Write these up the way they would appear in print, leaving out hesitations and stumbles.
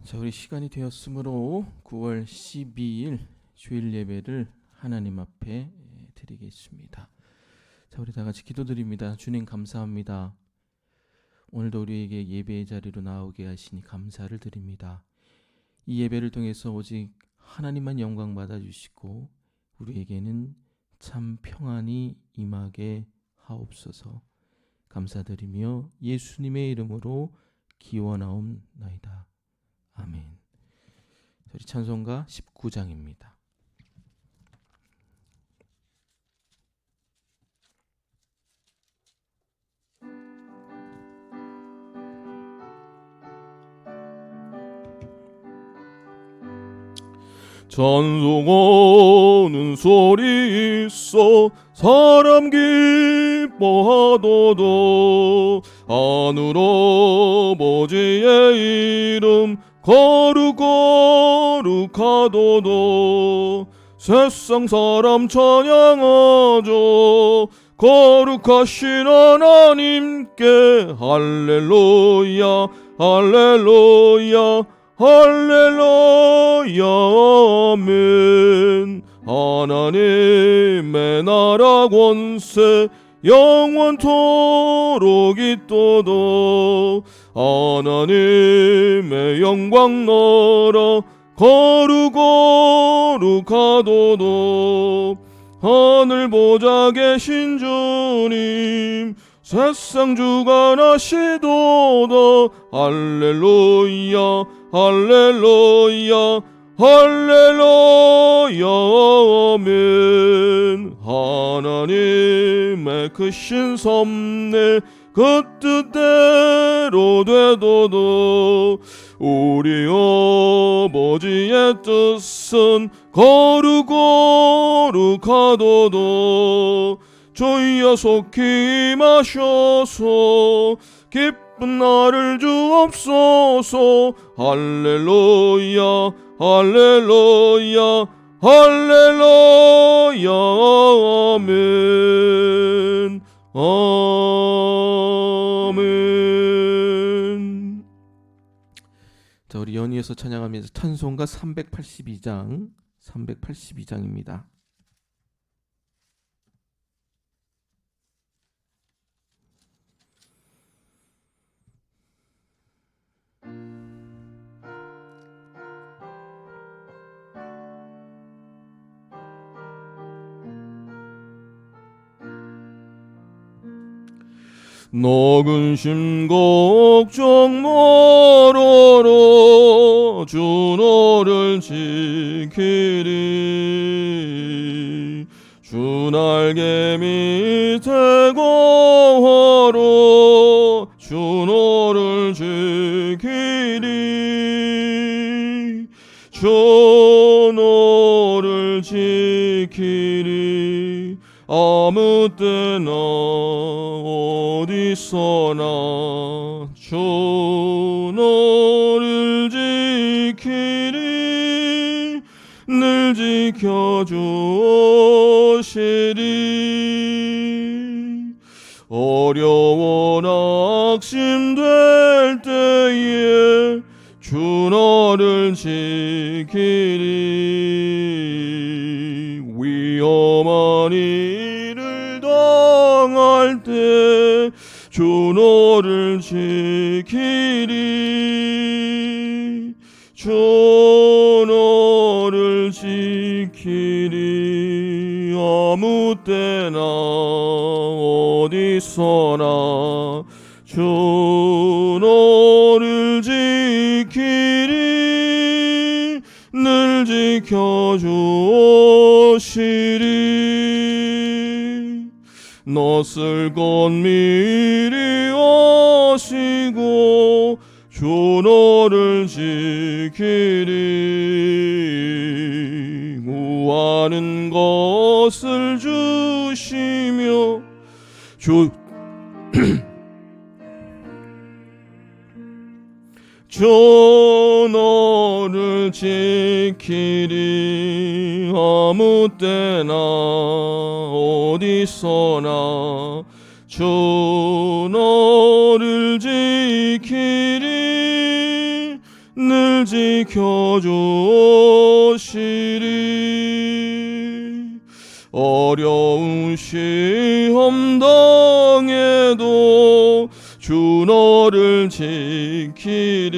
자, 우리 시간이 되었으므로 9월 12일 주일 예배를 하나님 앞에 드리겠습니다. 자, 우리 다 같이 기도드립니다. 주님 감사합니다. 오늘도 우리에게 예배의 자리로 나오게 하시니 감사를 드립니다. 이 예배를 통해서 오직 하나님만 영광 받아주시고 우리에게는 참 평안이 임하게 하옵소서. 감사드리며 예수님의 이름으로 기원하옵나이다. 아멘. 우리 찬송가 19장입니다. 찬송하는 소리 있어 사람 기뻐하도도 하늘 아버지의 이름 거룩하도도 세상 사람 찬양하죠. 거룩하신 하나님께 할렐루야 할렐루야 할렐루야 아멘. 하나님의 나라 권세 영원토록 있도록 하나님의 영광 나라 거룩하도록 하늘 보좌 계신 주님 세상 주관하시도다 할렐루야 할렐루야 할렐루야 아멘. 하나님의 크신 섭리 그 뜻대로 되도록 우리 아버지의 뜻은 거룩하도록 저희야 속히 임하셔서 기쁜 날을 주옵소서 할렐루야 할렐루야 할렐루야 아멘 아멘. 자, 우리 연이어서 찬양하면서 찬송가 382장입니다. 너 근심 걱정 말아라 주 너를 지키리 주 날개 밑에 거하라 주 너를 지키리 주 너를 지키리 아무 때나 어디서나 주 너를 지키리 늘 지켜주시리 어려워 낙심될 때에 주 너를 지키리 위험한 일을 당할 때 주 너를 지키리 주 너를 지키리 아무 때나 어디서나 주 너를 지키리 늘 지켜주시리 낯을 건 미리 아시고 주 너를 지키리 구하는 것을 주시며 주 너를 지키리 아무 때나 어디서나 주 너를 지키리 늘 늘 지켜주시리. 어려운 시험 당해도 주 너를 지키리.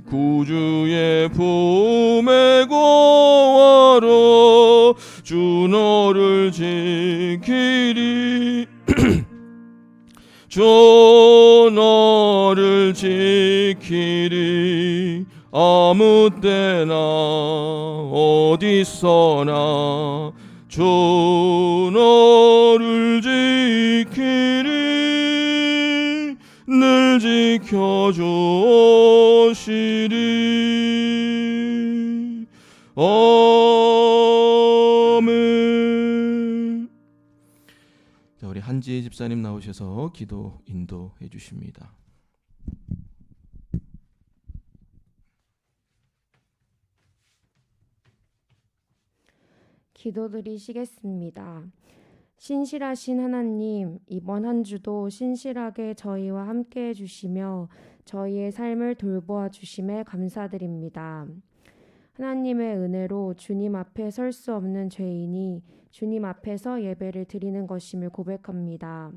구주의 품에 거하러 주 너를 지키리. 주 너를 지키리. 아무 때나 어디서나 주 너를 지키리. 늘 지켜주시리. 아멘. 자, 우리 한지혜 집사님 나오셔서 기도 인도해 주십니다. 기도드리시겠습니다. 신실하신 하나님, 이번 한 주도 신실하게 저희와 함께 해주시며 저희의 삶을 돌보아 주심에 감사드립니다. 하나님의 은혜로 주님 앞에 설 수 없는 죄인이 주님 앞에서 예배를 드리는 것임을 고백합니다.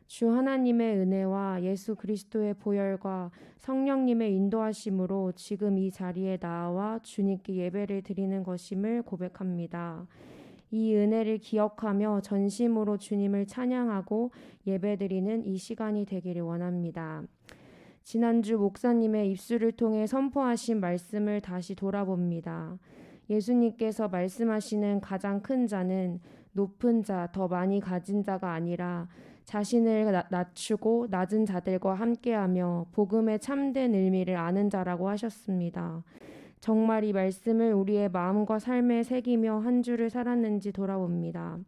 주 하나님의 은혜와 예수 그리스도의 보혈과 성령님의 인도하심으로 지금 이 자리에 나와 주님께 예배를 드리는 것임을 고백합니다. 이 은혜를 기억하며 전심으로 주님을 찬양하고 예배드리는 이 시간이 되기를 원합니다. 지난주 목사님의 입술을 통해 선포하신 말씀을 다시 돌아봅니다. 예수님께서 말씀하시는 가장 큰 자는 높은 자, 더 많이 가진 자가 아니라 자신을 낮추고 낮은 자들과 함께하며 복음의 참된 의미를 아는 자라고 하셨습니다. 정말 이 말씀을 우리의 마음과 삶에 새기며 한 주를 살았는지 돌아봅니다.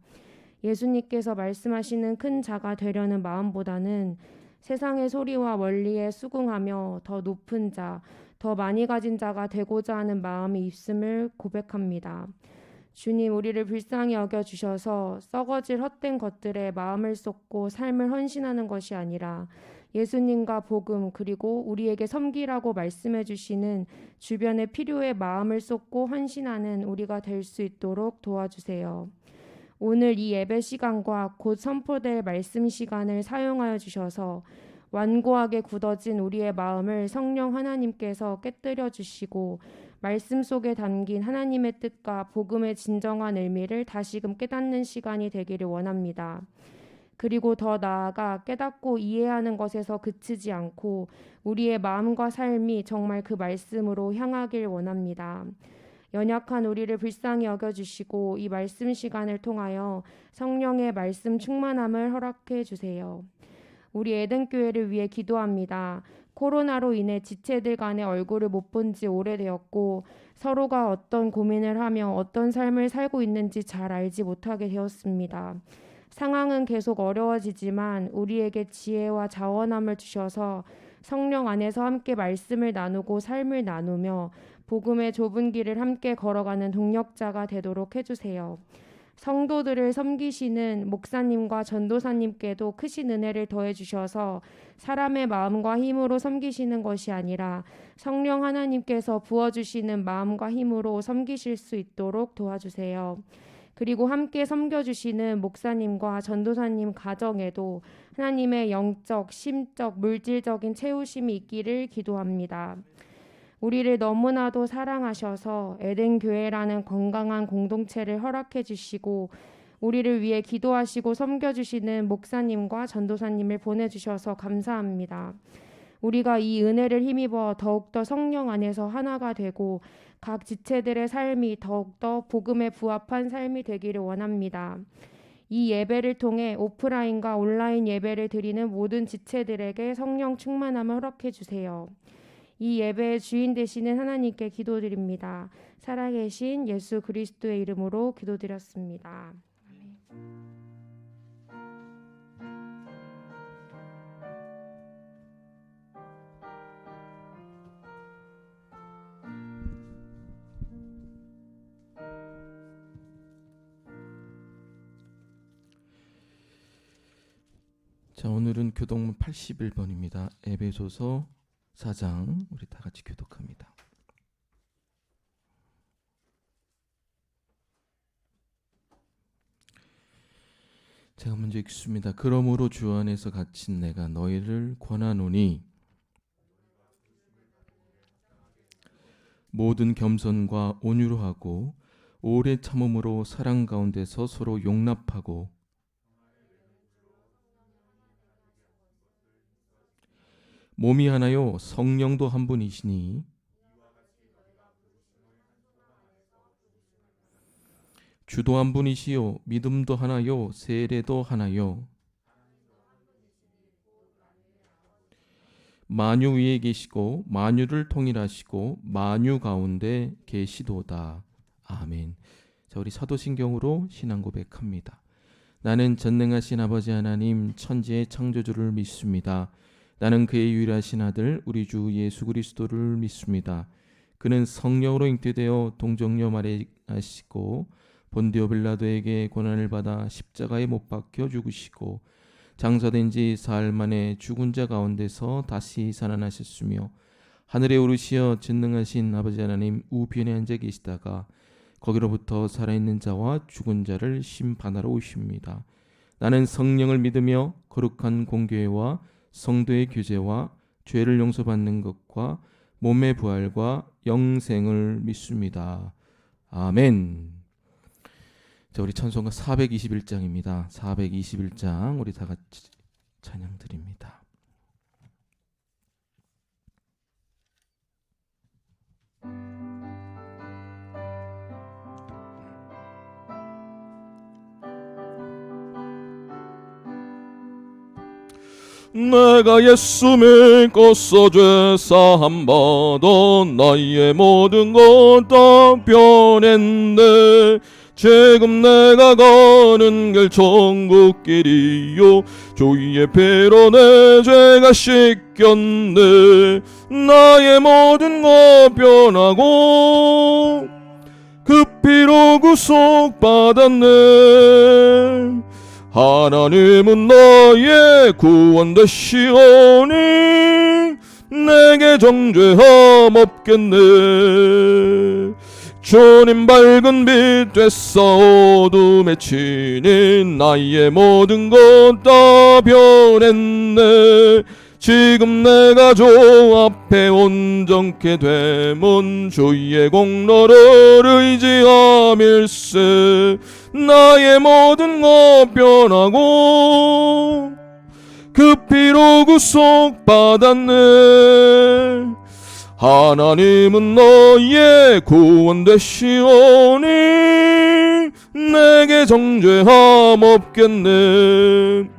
예수님께서 말씀하시는 큰 자가 되려는 마음보다는 세상의 소리와 원리에 수긍하며 더 높은 자, 더 많이 가진 자가 되고자 하는 마음이 있음을 고백합니다. 주님, 우리를 불쌍히 여겨주셔서 썩어질 헛된 것들에 마음을 쏟고 삶을 헌신하는 것이 아니라 예수님과 복음 그리고 우리에게 섬기라고 말씀해 주시는 주변의 필요에 마음을 쏟고 헌신하는 우리가 될 수 있도록 도와주세요. 오늘 이 예배 시간과 곧 선포될 말씀 시간을 사용하여 주셔서 완고하게 굳어진 우리의 마음을 성령 하나님께서 깨뜨려 주시고 말씀 속에 담긴 하나님의 뜻과 복음의 진정한 의미를 다시금 깨닫는 시간이 되기를 원합니다. 그리고 더 나아가 깨닫고 이해하는 것에서 그치지 않고 우리의 마음과 삶이 정말 그 말씀으로 향하길 원합니다. 연약한 우리를 불쌍히 여겨주시고 이 말씀 시간을 통하여 성령의 말씀 충만함을 허락해 주세요. 우리 에덴교회를 위해 기도합니다. 코로나로 인해 지체들 간의 얼굴을 못 본 지 오래되었고 서로가 어떤 고민을 하며 어떤 삶을 살고 있는지 잘 알지 못하게 되었습니다. 상황은 계속 어려워지지만 우리에게 지혜와 자원함을 주셔서 성령 안에서 함께 말씀을 나누고 삶을 나누며 복음의 좁은 길을 함께 걸어가는 동력자가 되도록 해주세요. 성도들을 섬기시는 목사님과 전도사님께도 크신 은혜를 더해 주셔서 사람의 마음과 힘으로 섬기시는 것이 아니라 성령 하나님께서 부어주시는 마음과 힘으로 섬기실 수 있도록 도와주세요. 그리고 함께 섬겨주시는 목사님과 전도사님 가정에도 하나님의 영적, 심적, 물질적인 채우심이 있기를 기도합니다. 우리를 너무나도 사랑하셔서 에덴 교회라는 건강한 공동체를 허락해 주시고 우리를 위해 기도하시고 섬겨주시는 목사님과 전도사님을 보내주셔서 감사합니다. 우리가 이 은혜를 힘입어 더욱더 성령 안에서 하나가 되고 각 지체들의 삶이 더욱더 복음에 부합한 삶이 되기를 원합니다. 이 예배를 통해 오프라인과 온라인 예배를 드리는 모든 지체들에게 성령 충만함을 허락해 주세요. 이 예배의 주인 되시는 하나님께 기도드립니다. 살아계신 예수 그리스도의 이름으로 기도드렸습니다. 자, 오늘은 교동문 81번입니다. 에베소서 4장 우리 다 같이 교독합니다. 제가 먼저 읽습니다. 그러므로 주 안에서 갇힌 내가 너희를 권하노니 모든 겸손과 온유로 하고 오래 참음으로 사랑 가운데서 서로 용납하고 몸이 하나요 성령도 한 분이시니 주도 한 분이시요 믿음도 하나요 세례도 하나요 만유 위에 계시고 만유를 통일하시고 만유 가운데 계시도다. 아멘. 자, 우리 사도신경으로 신앙 고백합니다. 나는 전능하신 아버지 하나님 천지의 창조주를 믿습니다. 나는 그의 유일하신 아들 우리 주 예수 그리스도를 믿습니다. 그는 성령으로 잉태되어 동정녀 마리아에 나시고 본디오 빌라도에게 고난을 받아 십자가에 못 박혀 죽으시고 장사된 지 사흘 만에 죽은 자 가운데서 다시 살아나셨으며 하늘에 오르시어 전능하신 아버지 하나님 우편에 앉아 계시다가 거기로부터 살아있는 자와 죽은 자를 심판하러 오십니다. 나는 성령을 믿으며 거룩한 공교회와 성도의 교제와 죄를 용서받는 것과 몸의 부활과 영생을 믿습니다. 아멘. 자, 우리 찬송가 421장입니다. 421장 우리 다 같이 찬양 드립니다. 내가 예수 믿고서 죄사함 받아 나의 모든 것 다 변했네. 지금 내가 가는 길 천국길이요 주의 피로 내 죄가 씻겼네. 나의 모든 것 변하고 그 피로 구속받았네. 하나님은 나의 구원 되시오니 내게 정죄함 없겠네. 주님 밝은 빛 되사 어둠에 치니 나의 모든 것 다 변했네. 지금 내가 주 앞에 온전케 되면 주의 공로를 의지함일세. 나의 모든 것 변하고 그 피로 구속받았네. 하나님은 너의 구원 되시오니 내게 정죄함 없겠네.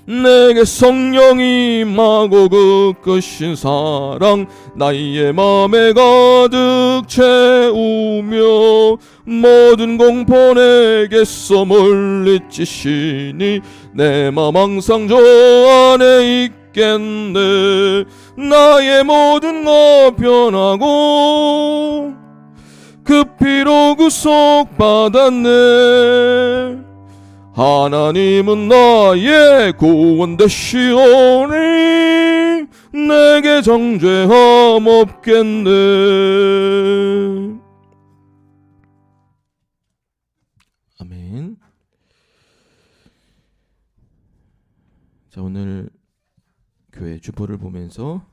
내게 성령이 임하고 그 크신 사랑 나의 맘에 가득 채우며 모든 공포 내게서 물리치시니 내 맘 항상 저 안에 있겠네. 나의 모든 것 변하고 그 피로 구속받았네. 하나님은 나의 구원 되시오니 내게 정죄함 없겠네. 아멘. 자, 오늘 교회 주보를 보면서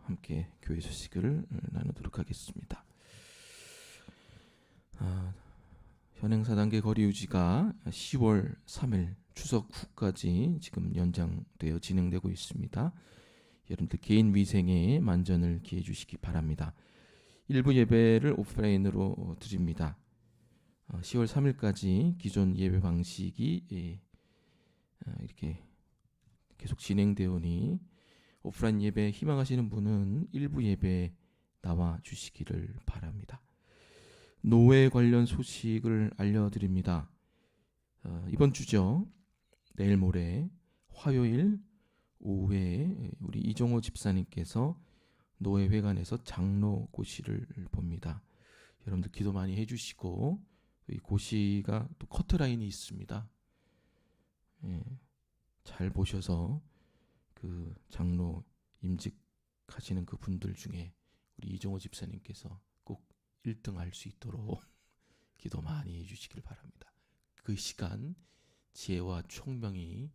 함께 교회 소식을 나누도록 하겠습니다. 현행 4단계 거리 유지가 10월 3일 추석 후까지 지금 연장되어 진행되고 있습니다. 여러분들 개인 위생에 만전을 기해 주시기 바랍니다. 일부 예배를 오프라인으로 드립니다. 10월 3일까지 기존 예배 방식이 이렇게 계속 진행되오니 오프라인 예배 희망하시는 분은 일부 예배 나와 주시기를 바랍니다. 노회 관련 소식을 알려드립니다. 이번 주죠. 내일 모레 화요일 오후에 우리 이종호 집사님께서 노회회관에서 장로 고시를 봅니다. 여러분들 기도 많이 해주시고 이 고시가 또 커트라인이 있습니다. 잘 보셔서 그 장로 임직 가시는 그 분들 중에 우리 이종호 집사님께서 꼭 1등 할 수 있도록 기도 많이 해주시길 바랍니다. 그 시간 지혜와 총명이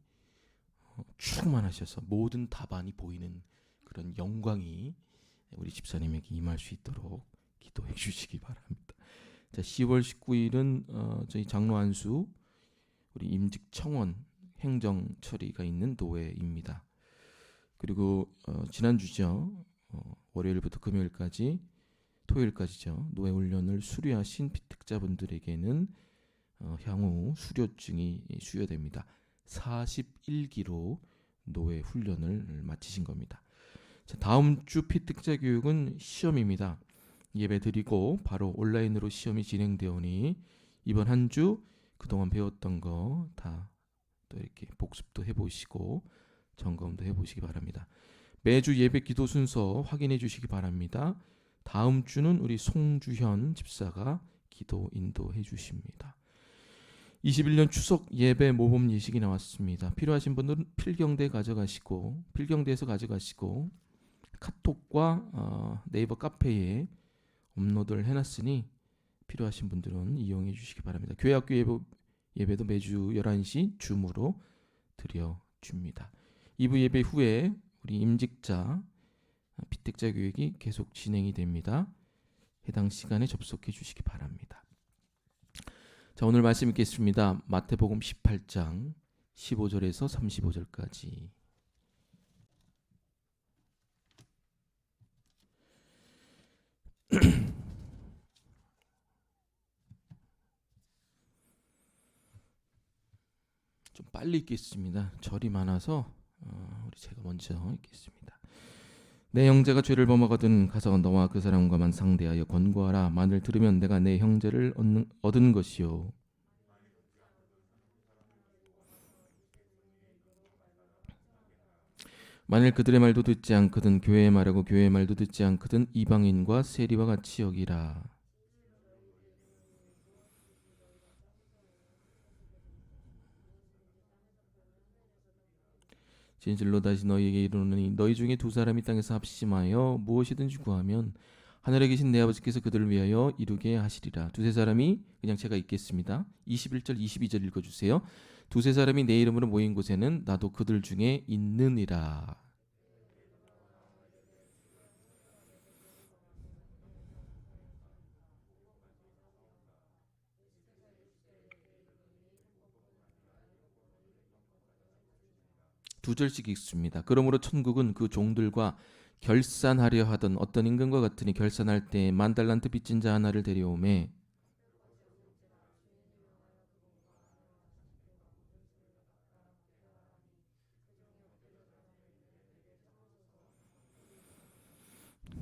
충만하셔서 모든 답안이 보이는 그런 영광이 우리 집사님에게 임할 수 있도록 기도해 주시기 바랍니다. 자, 10월 19일은 저희 장로 안수 우리 임직 청원 행정 처리가 있는 노회입니다. 그리고 지난주죠. 월요일부터 금요일까지 토요일까지죠. 노회 훈련을 수료하신 피택자분들에게는 향후 수료증이 수여됩니다. 41기로 노회 훈련을 마치신 겁니다. 자, 다음 주 피택자 교육은 시험입니다. 예배 드리고 바로 온라인으로 시험이 진행되오니 이번 한 주 그동안 배웠던 거 다 또 이렇게 복습도 해보시고 점검도 해보시기 바랍니다. 매주 예배 기도 순서 확인해 주시기 바랍니다. 다음 주는 우리 송주현 집사가 기도 인도해 주십니다. 21년 추석 예배 모범 예식이 나왔습니다. 필요하신 분들은 필경대에서 가져가시고 카톡과 네이버 카페에 업로드를 해놨으니 필요하신 분들은 이용해 주시기 바랍니다. 교회학교 예배도 매주 11시 줌으로 드려줍니다. 2부 예배 후에 우리 임직자 피택자 교육이 계속 진행이 됩니다. 해당 시간에 접속해 주시기 바랍니다. 자, 오늘 말씀 읽겠습니다. 마태복음 18장 15절에서 35절까지. 좀 빨리 읽겠습니다. 절이 많아서 우리 제가 먼저 읽겠습니다. 내 형제가 죄를 범하거든 가서 너와 그 사람과만 상대하여 권고하라. 만일 들으면 내가 내 형제를 얻은 것이요 만일 그들의 말도 듣지 않거든 교회의 말하고 교회의 말도 듣지 않거든 이방인과 세리와 같이 여기라. 진실로 다시 너희에게 이르노니 너희 중에 두 사람이 땅에서 합심하여 무엇이든지 구하면 하늘에 계신 내 아버지께서 그들을 위하여 이루게 하시리라. 두세 사람이 그냥 제가 읽겠습니다. 21절 22절 읽어주세요. 두세 사람이 내 이름으로 모인 곳에는 나도 그들 중에 있느니라. 두 절씩 읽습니다. 그러므로 천국은 그 종들과 결산하려 하던 어떤 임금과 같으니 결산할 때 10,000달란트 빚진 자 하나를 데려오매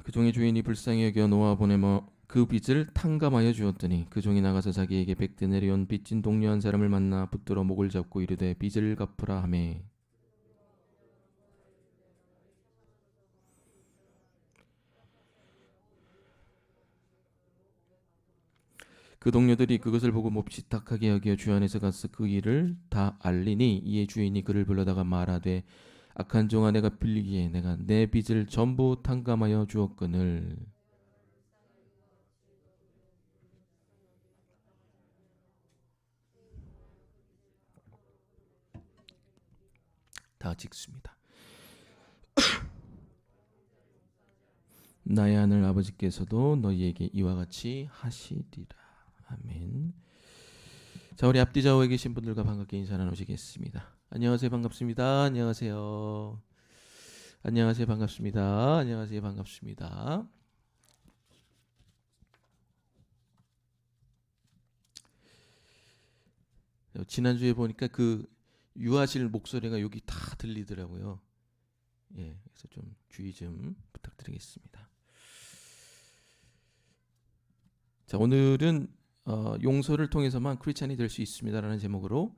그 종의 주인이 불쌍히 여겨 놓아 보내며 그 빚을 탕감하여 주었더니 그 종이 나가서 자기에게 100데나리온 온 빚진 동료 한 사람을 만나 붙들어 목을 잡고 이르되 빚을 갚으라 하매 그 동료들이 그것을 보고 몹시 탁하게 여겨 주 안에서 가서 그 일을 다 알리니 이에 주인이 그를 불러다가 말하되 악한 종아 내가 빌리기에 내가 내 빚을 전부 탕감하여 주었거늘 다 찍습니다. 나의 하늘 아버지께서도 너희에게 이와 같이 하시리라. 아멘. 자, 우리 앞뒤 좌우에 계신 분들과 반갑게 인사 나누시겠습니다. 안녕하세요, 반갑습니다. 안녕하세요. 안녕하세요, 반갑습니다. 안녕하세요, 반갑습니다. 지난주에 보니까 그 유아실 목소리가 여기 다 들리더라고요. 예, 그래서 좀 주의 좀 부탁드리겠습니다. 자, 오늘은 용서를 통해서만 크리스찬이 될 수 있습니다라는 제목으로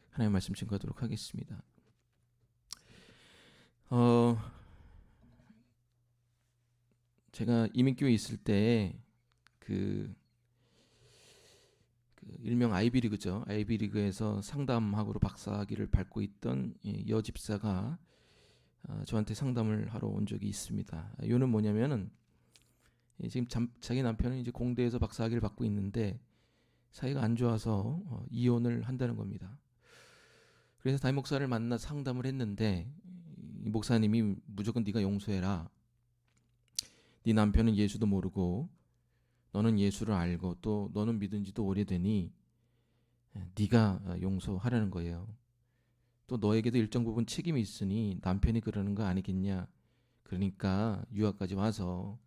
하나님의 말씀 증거하도록 하겠습니다. 제가 이민교회 있을 때 그 일명 아이비리그죠. 아이비리그에서 상담학으로 박사학위를 밟고 있던 여 집사가 저한테 상담을 하러 온 적이 있습니다. 이유는 뭐냐면은 지금 자기 남편은 이제 공대에서 박사학위를 받고 있는데 사이가 안 좋아서 이혼을 한다는 겁니다. 그래서 담임 목사를 만나 상담을 했는데 이 목사님이 무조건 네가 용서해라. 네 남편은 예수도 모르고 너는 예수를 알고 또 너는 믿은 지도 오래되니 네가 용서하라는 거예요. 또 너에게도 일정 부분 책임이 있으니 남편이 그러는 거 아니겠냐. 그러니까 유학까지 와서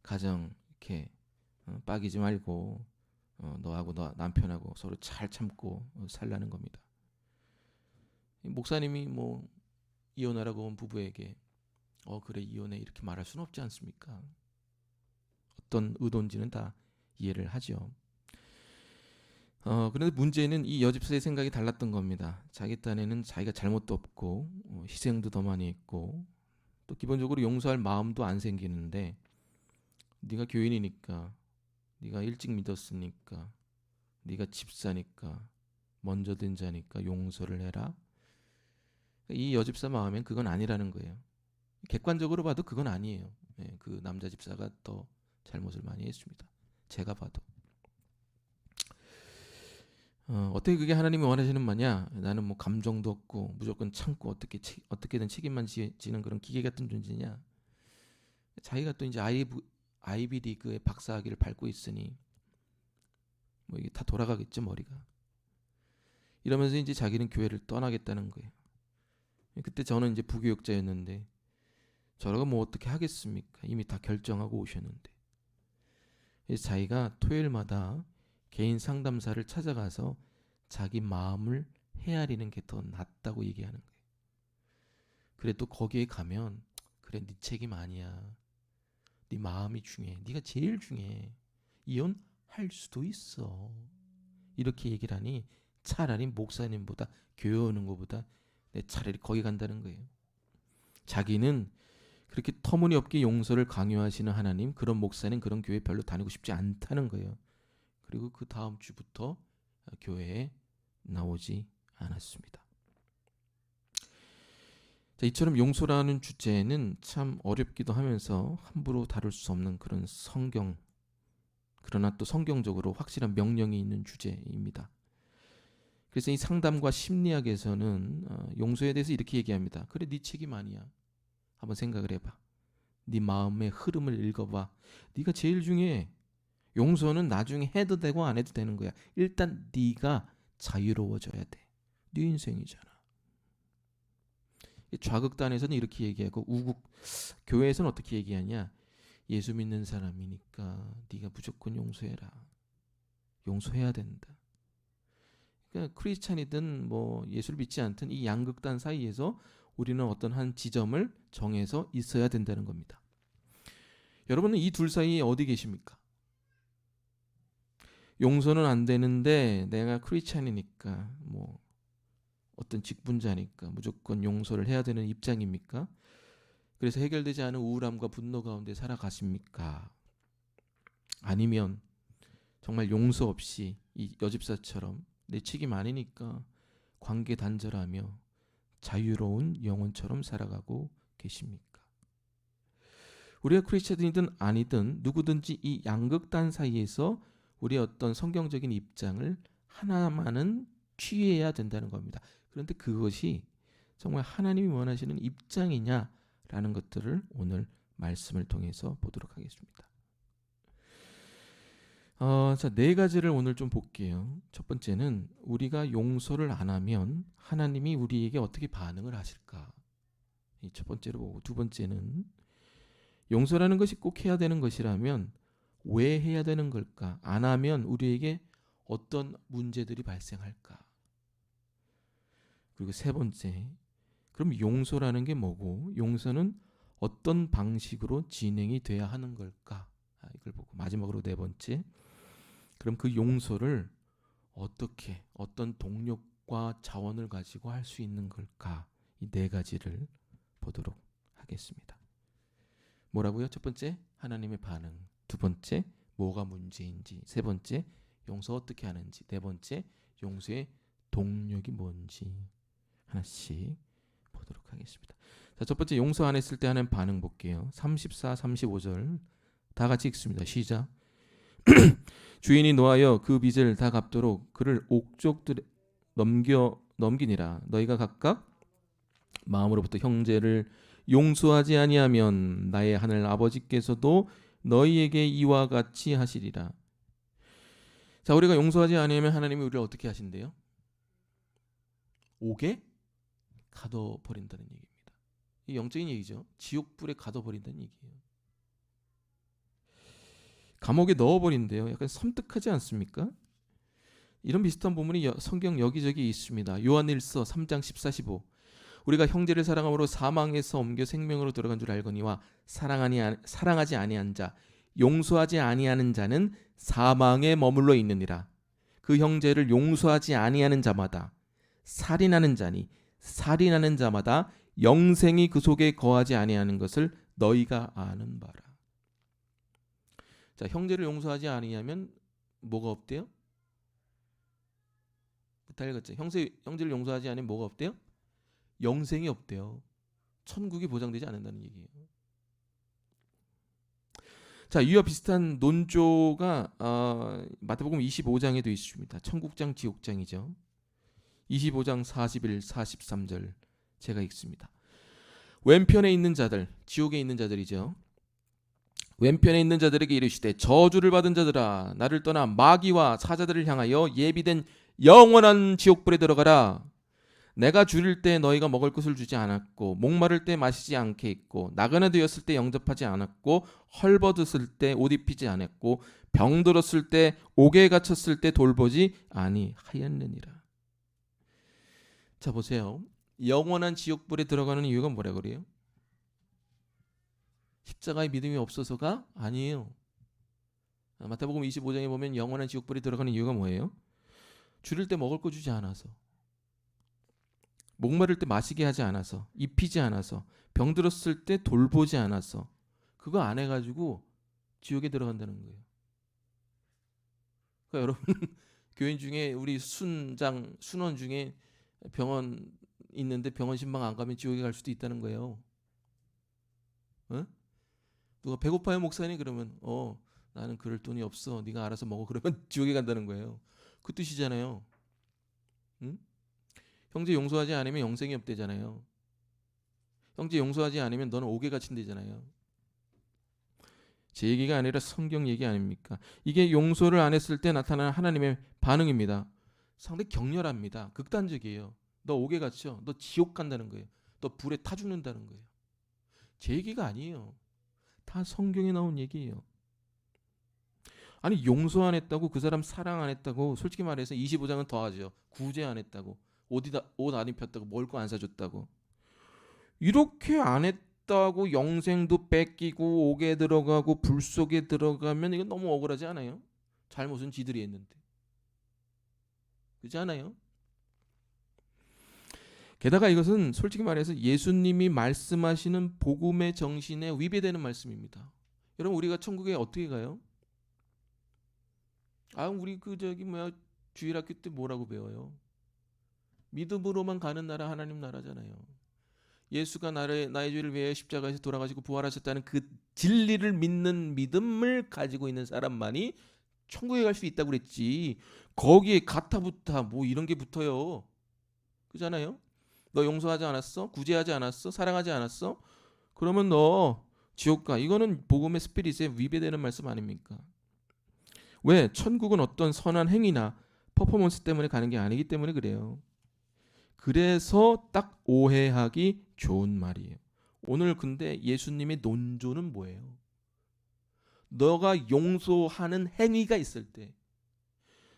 가정 이렇게 빠기지 말고 너하고 너 남편하고 서로 잘 참고 살라는 겁니다. 목사님이 뭐 이혼하라고 온 부부에게 그래 이혼해 이렇게 말할 수는 없지 않습니까? 어떤 의도인지는 다 이해를 하죠. 그런데 문제는 이 여집사의 생각이 달랐던 겁니다. 자기 딴에는 자기가 잘못도 없고 희생도 더 많이 했고 또 기본적으로 용서할 마음도 안 생기는데 네가 교인이니까 네가 일찍 믿었으니까 네가 집사니까 먼저 된 자니까 용서를 해라. 이 여집사 마음엔 그건 아니라는 거예요. 객관적으로 봐도 그건 아니에요. 그 남자 집사가 더 잘못을 많이 했습니다. 제가 봐도. 어떻게 그게 하나님이 원하시는 바냐? 나는 뭐 감정도 없고 무조건 참고 어떻게든 책임만 지는 그런 기계 같은 존재냐? 자기가 또 이제 아이비 리그의 박사학위를 밟고 있으니 뭐 이게 다 돌아가겠죠 머리가. 이러면서 이제 자기는 교회를 떠나겠다는 거예요. 그때 저는 이제 부교육자였는데 저라고 뭐 어떻게 하겠습니까? 이미 다 결정하고 오셨는데. 그래서 자기가 토요일마다 개인 상담사를 찾아가서 자기 마음을 헤아리는 게 더 낫다고 얘기하는 거예요. 그래도 거기에 가면 그래 네 책임 아니야. 네 마음이 중요해. 네가 제일 중요해. 이혼할 수도 있어. 이렇게 얘기를 하니 차라리 목사님보다 교회 오는 것보다 차라리 거기 간다는 거예요. 자기는 그렇게 터무니없게 용서를 강요하시는 하나님, 그런 목사님, 그런 교회 별로 다니고 싶지 않다는 거예요. 그리고 그 다음 주부터 교회에 나오지 않았습니다. 자, 이처럼 용서라는 주제는 참 어렵기도 하면서 함부로 다룰 수 없는 그런 그러나 또 성경적으로 확실한 명령이 있는 주제입니다. 그래서 이 상담과 심리학에서는 용서에 대해서 이렇게 얘기합니다. 그래 네 책임 아니야. 한번 생각을 해봐. 네 마음의 흐름을 읽어봐. 네가 제일 중요해. 용서는 나중에 해도 되고 안 해도 되는 거야. 일단 네가 자유로워져야 돼. 네 인생이잖아. 좌극단에서는 이렇게 얘기하고 교회에서는 어떻게 얘기하냐. 예수 믿는 사람이니까 네가 무조건 용서해라. 용서해야 된다. 그러니까 크리스찬이든 뭐 예수를 믿지 않든 이 양극단 사이에서 우리는 어떤 한 지점을 정해서 있어야 된다는 겁니다. 여러분은 이 둘 사이에 어디 계십니까? 용서는 안 되는데 내가 크리스찬이니까 뭐 어떤 직분자니까 무조건 용서를 해야 되는 입장입니까? 그래서 해결되지 않은 우울함과 분노 가운데 살아가십니까? 아니면 정말 용서 없이 이 여집사처럼 내 책임 아니니까 관계 단절하며 자유로운 영혼처럼 살아가고 계십니까? 우리가 크리스천이든 아니든 누구든지 이 양극단 사이에서 우리의 어떤 성경적인 입장을 하나만은 취해야 된다는 겁니다. 그런데 그것이 정말 하나님이 원하시는 입장이냐라는 것들을 오늘 말씀을 통해서 보도록 하겠습니다. 자, 네 가지를 오늘 좀 볼게요. 첫 번째는 우리가 용서를 안 하면 하나님이 우리에게 어떻게 반응을 하실까? 이 첫 번째로 보고, 두 번째는 용서라는 것이 꼭 해야 되는 것이라면 왜 해야 되는 걸까? 안 하면 우리에게 어떤 문제들이 발생할까? 그리고 세 번째, 그럼 용서라는 게 뭐고 용서는 어떤 방식으로 진행이 돼야 하는 걸까? 이걸 보고, 마지막으로 네 번째, 그럼 그 용서를 어떻게 어떤 동력과 자원을 가지고 할 수 있는 걸까? 이 네 가지를 보도록 하겠습니다. 뭐라고요? 첫 번째, 하나님의 반응. 두 번째, 뭐가 문제인지. 세 번째, 용서 어떻게 하는지. 네 번째, 용서의 동력이 뭔지 하나씩 보도록 하겠습니다. 자, 첫 번째 용서 안 했을 때 하는 반응 볼게요. 34, 35절 다 같이 읽습니다. 시작. 주인이 노하여 그 빚을 다 갚도록 그를 옥족들에 넘기니라. 너희가 각각 마음으로부터 형제를 용서하지 아니하면 나의 하늘 아버지께서도 너희에게 이와 같이 하시리라. 자, 우리가 용서하지 아니하면 하나님이 우리를 어떻게 하신대요? 옥에 가둬버린다는 얘기입니다. 이 영적인 얘기죠. 지옥불에 가둬버린다는 얘기예요. 감옥에 넣어버린대요. 약간 섬뜩하지 않습니까? 이런 비슷한 본문이 성경 여기저기 있습니다. 요한일서 3장 14, 15. 우리가 형제를 사랑함으로 사망에서 옮겨 생명으로 들어간 줄 알거니와 사랑하지 아니한 자, 용서하지 아니하는 자는 사망에 머물러 있느니라. 그 형제를 용서하지 아니하는 자마다 살인하는 자니 살인하는 자마다 영생이 그 속에 거하지 아니하는 것을 너희가 아는 바라. 자, 형제를 용서하지 아니하면 뭐가 없대요? 다 읽었죠? 형제를 용서하지 않으면 뭐가 없대요? 영생이 없대요. 천국이 보장되지 않는다는 얘기예요. 자, 이와 비슷한 논조가 마태복음 25장에도 있습니다. 천국장, 지옥장이죠. 25장 41, 43절 제가 읽습니다. 왼편에 있는 자들, 지옥에 있는 자들이죠. 왼편에 있는 자들에게 이르시되 저주를 받은 자들아 나를 떠나 마귀와 사자들을 향하여 예비된 영원한 지옥불에 들어가라. 내가 줄일 때 너희가 먹을 것을 주지 않았고 목마를 때 마시지 않게 했고 나그네 되었을 때 영접하지 않았고 헐벗었을 때 옷 입히지 않았고 병들었을 때 옥에 갇혔을 때 돌보지 아니하였느니라. 자, 보세요. 영원한 지옥불에 들어가는 이유가 뭐라 그래요? 십자가의 믿음이 없어서가 아니에요. 마태복음 25장에 보면 영원한 지옥불에 들어가는 이유가 뭐예요? 줄일 때 먹을 거 주지 않아서, 목마를 때 마시게 하지 않아서, 입히지 않아서, 병들었을 때 돌보지 않아서, 그거 안 해가지고 지옥에 들어간다는 거예요. 그러니까 여러분 교인 중에 우리 순원 중에 병원 있는데 병원 신방 안 가면 지옥에 갈 수도 있다는 거예요. 어? 누가 배고파요 목사님? 그러면 나는 그럴 돈이 없어. 네가 알아서 먹어. 그러면 지옥에 간다는 거예요. 그 뜻이잖아요. 응? 형제 용서하지 않으면 영생이 없대잖아요. 형제 용서하지 않으면 너는 옥에 갇힌대잖아요. 제 얘기가 아니라 성경 얘기 아닙니까? 이게 용서를 안 했을 때 나타나는 하나님의 반응입니다. 상당히 격렬합니다. 극단적이에요. 너 옥에 갇혀. 너 지옥 간다는 거예요. 너 불에 타 죽는다는 거예요. 제 얘기가 아니에요. 다 성경에 나온 얘기예요. 아니 용서 안 했다고 그 사람 사랑 안 했다고 솔직히 말해서 25장은 더 하죠. 구제 안 했다고 옷 안 입혔다고 먹을 거 안 사줬다고 이렇게 안 했다고 영생도 뺏기고 옥에 들어가고 불 속에 들어가면 이건 너무 억울하지 않아요? 잘못은 지들이 했는데 그렇지 않아요? 게다가 이것은 솔직히 말해서 예수님이 말씀하시는 복음의 정신에 위배되는 말씀입니다. 여러분 우리가 천국에 어떻게 가요? 우리 주일학교 때 뭐라고 배워요? 믿음으로만 가는 나라 하나님 나라잖아요. 예수가 나의 죄를 위해 십자가에서 돌아가시고 부활하셨다는 그 진리를 믿는 믿음을 가지고 있는 사람만이 천국에 갈 수 있다고 그랬지. 거기에 가타부타 뭐 이런 게 붙어요. 그잖아요. 너 용서하지 않았어? 구제하지 않았어? 사랑하지 않았어? 그러면 너 지옥 가. 이거는 복음의 스피릿에 위배되는 말씀 아닙니까? 왜? 천국은 어떤 선한 행위나 퍼포먼스 때문에 가는 게 아니기 때문에 그래요. 그래서 딱 오해하기 좋은 말이에요. 오늘 근데 예수님의 논조는 뭐예요? 너가 용서하는 행위가 있을 때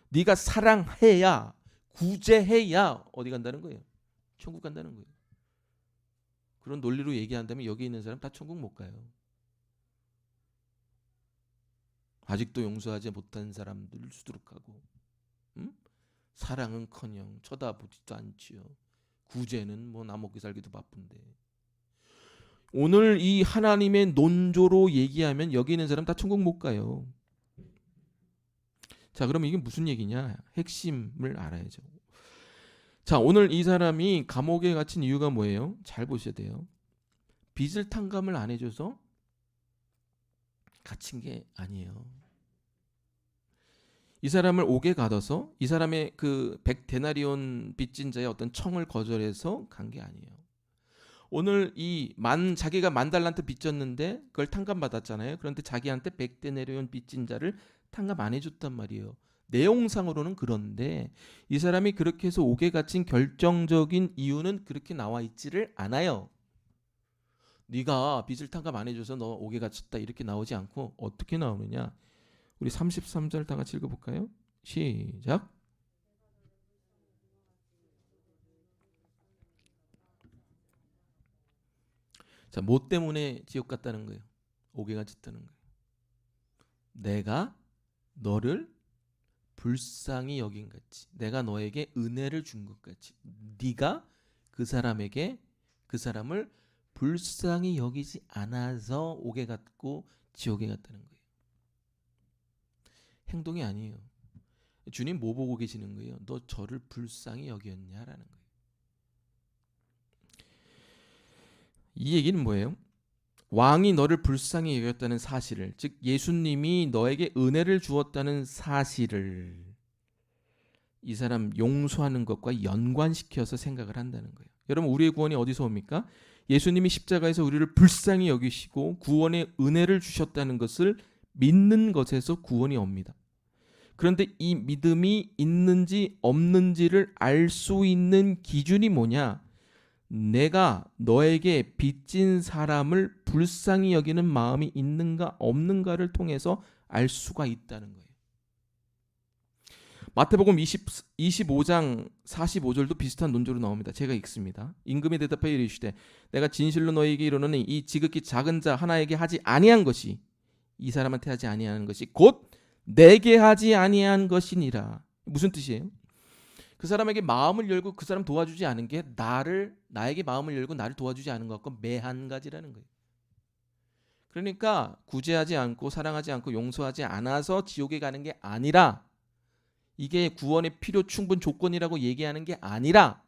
네가 사랑해야 구제해야 어디 간다는 거예요? 천국 간다는 거예요. 그런 논리로 얘기한다면 여기 있는 사람 다 천국 못 가요. 아직도 용서하지 못한 사람들 수두룩하고 사랑은커녕 쳐다보지도 않지요. 구제는 뭐 나 먹기 살기도 바쁜데. 오늘 이 하나님의 논조로 얘기하면 여기 있는 사람 다 천국 못 가요. 자, 그럼 이게 무슨 얘기냐? 핵심을 알아야죠. 자, 오늘 이 사람이 감옥에 갇힌 이유가 뭐예요? 잘 보셔야 돼요. 빚을 탕감을 안 해줘서 갇힌 게 아니에요. 이 사람을 옥에 가둬서 이 사람의 그 100데나리온 빚진 자의 어떤 청을 거절해서 간 게 아니에요. 오늘 자기가 10,000달란트 빚졌는데 그걸 탕감받았잖아요. 그런데 자기한테 100데나리온 빚진 자를 탕감 안 해줬단 말이에요. 내용상으로는 그런데 이 사람이 그렇게 해서 옥에 갇힌 결정적인 이유는 그렇게 나와 있지를 않아요. 네가 빚을 탕감 안 해줘서 너 옥에 갇혔다 이렇게 나오지 않고 어떻게 나오느냐. 우리 33절 다 같이 읽어볼까요? 시작. 자, 뭐 때문에 지옥 갔다는 거예요? 옥에 갇혔다는 거예요. 내가 너를 불쌍히 여긴 같이, 내가 너에게 은혜를 준 것 같이, 네가 그 사람을 불쌍히 여기지 않아서 옥에 갔고 지옥에 갔다는 거예요. 행동이 아니에요. 주님 뭐 보고 계시는 거예요? 너 저를 불쌍히 여겼냐라는 거예요. 이 얘기는 뭐예요? 왕이 너를 불쌍히 여겼다는 사실을, 즉 예수님이 너에게 은혜를 주었다는 사실을 이 사람 용서하는 것과 연관시켜서 생각을 한다는 거예요. 여러분, 우리의 구원이 어디서 옵니까? 예수님이 십자가에서 우리를 불쌍히 여기시고 구원의 은혜를 주셨다는 것을 믿는 것에서 구원이 옵니다. 그런데 이 믿음이 있는지 없는지를 알 수 있는 기준이 뭐냐? 내가 너에게 빚진 사람을 불쌍히 여기는 마음이 있는가 없는가를 통해서 알 수가 있다는 거예요. 마태복음 25장 45절도 비슷한 논조로 나옵니다. 제가 읽습니다. 임금이 대답하여 이르시되 내가 진실로 너희에게 이르노니 이 지극히 작은 자 하나에게 하지 아니한 것이, 이 사람한테 하지 아니한 것이 곧 내게 하지 아니한 것이니라. 무슨 뜻이에요? 그 사람에게 마음을 열고 그 사람 도와주지 않은 게 나에게 마음을 열고 나를 도와주지 않은 것과 매한 가지라는 거예요. 그러니까 구제하지 않고 사랑하지 않고 용서하지 않아서 지옥에 가는 게 아니라, 이게 구원의 필요 충분 조건이라고 얘기하는 게 아니라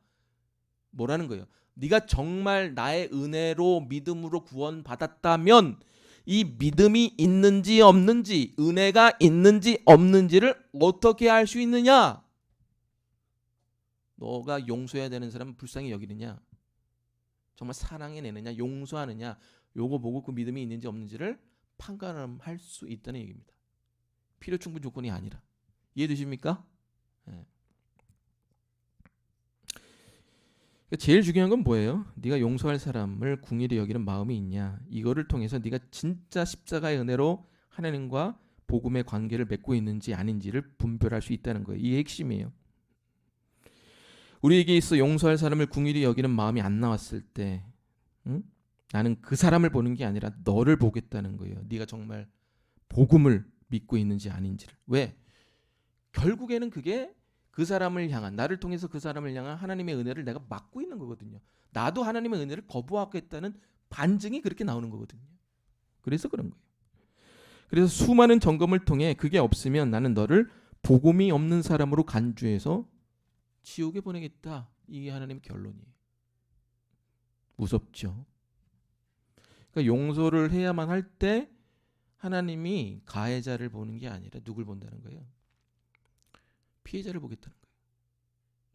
뭐라는 거예요? 네가 정말 나의 은혜로 믿음으로 구원받았다면 이 믿음이 있는지 없는지, 은혜가 있는지 없는지를 어떻게 알 수 있느냐? 너가 용서해야 되는 사람은 불쌍히 여기느냐, 정말 사랑해내느냐, 용서하느냐, 요거 보고 그 믿음이 있는지 없는지를 판가름할 수 있다는 얘기입니다. 필요 충분 조건이 아니라. 이해되십니까? 네. 제일 중요한 건 뭐예요? 네가 용서할 사람을 궁일이 여기는 마음이 있냐. 이거를 통해서 네가 진짜 십자가의 은혜로 하나님과 복음의 관계를 맺고 있는지 아닌지를 분별할 수 있다는 거예요. 이게 핵심이에요. 우리에게 있어 용서할 사람을 궁일이 여기는 마음이 안 나왔을 때, 나는 그 사람을 보는 게 아니라 너를 보겠다는 거예요. 네가 정말 복음을 믿고 있는지 아닌지를. 왜? 결국에는 그게 그 사람을 향한, 나를 통해서 그 사람을 향한 하나님의 은혜를 내가 막고 있는 거거든요. 나도 하나님의 은혜를 거부하겠다는 반증이 그렇게 나오는 거거든요. 그래서 그런 거예요. 그래서 수많은 점검을 통해 그게 없으면 나는 너를 복음이 없는 사람으로 간주해서 지옥에 보내겠다. 이게 하나님의 결론이에요. 무섭죠. 그러니까 용서를 해야만 할 때 하나님이 가해자를 보는 게 아니라 누굴 본다는 거예요? 피해자를 보겠다는 거예요.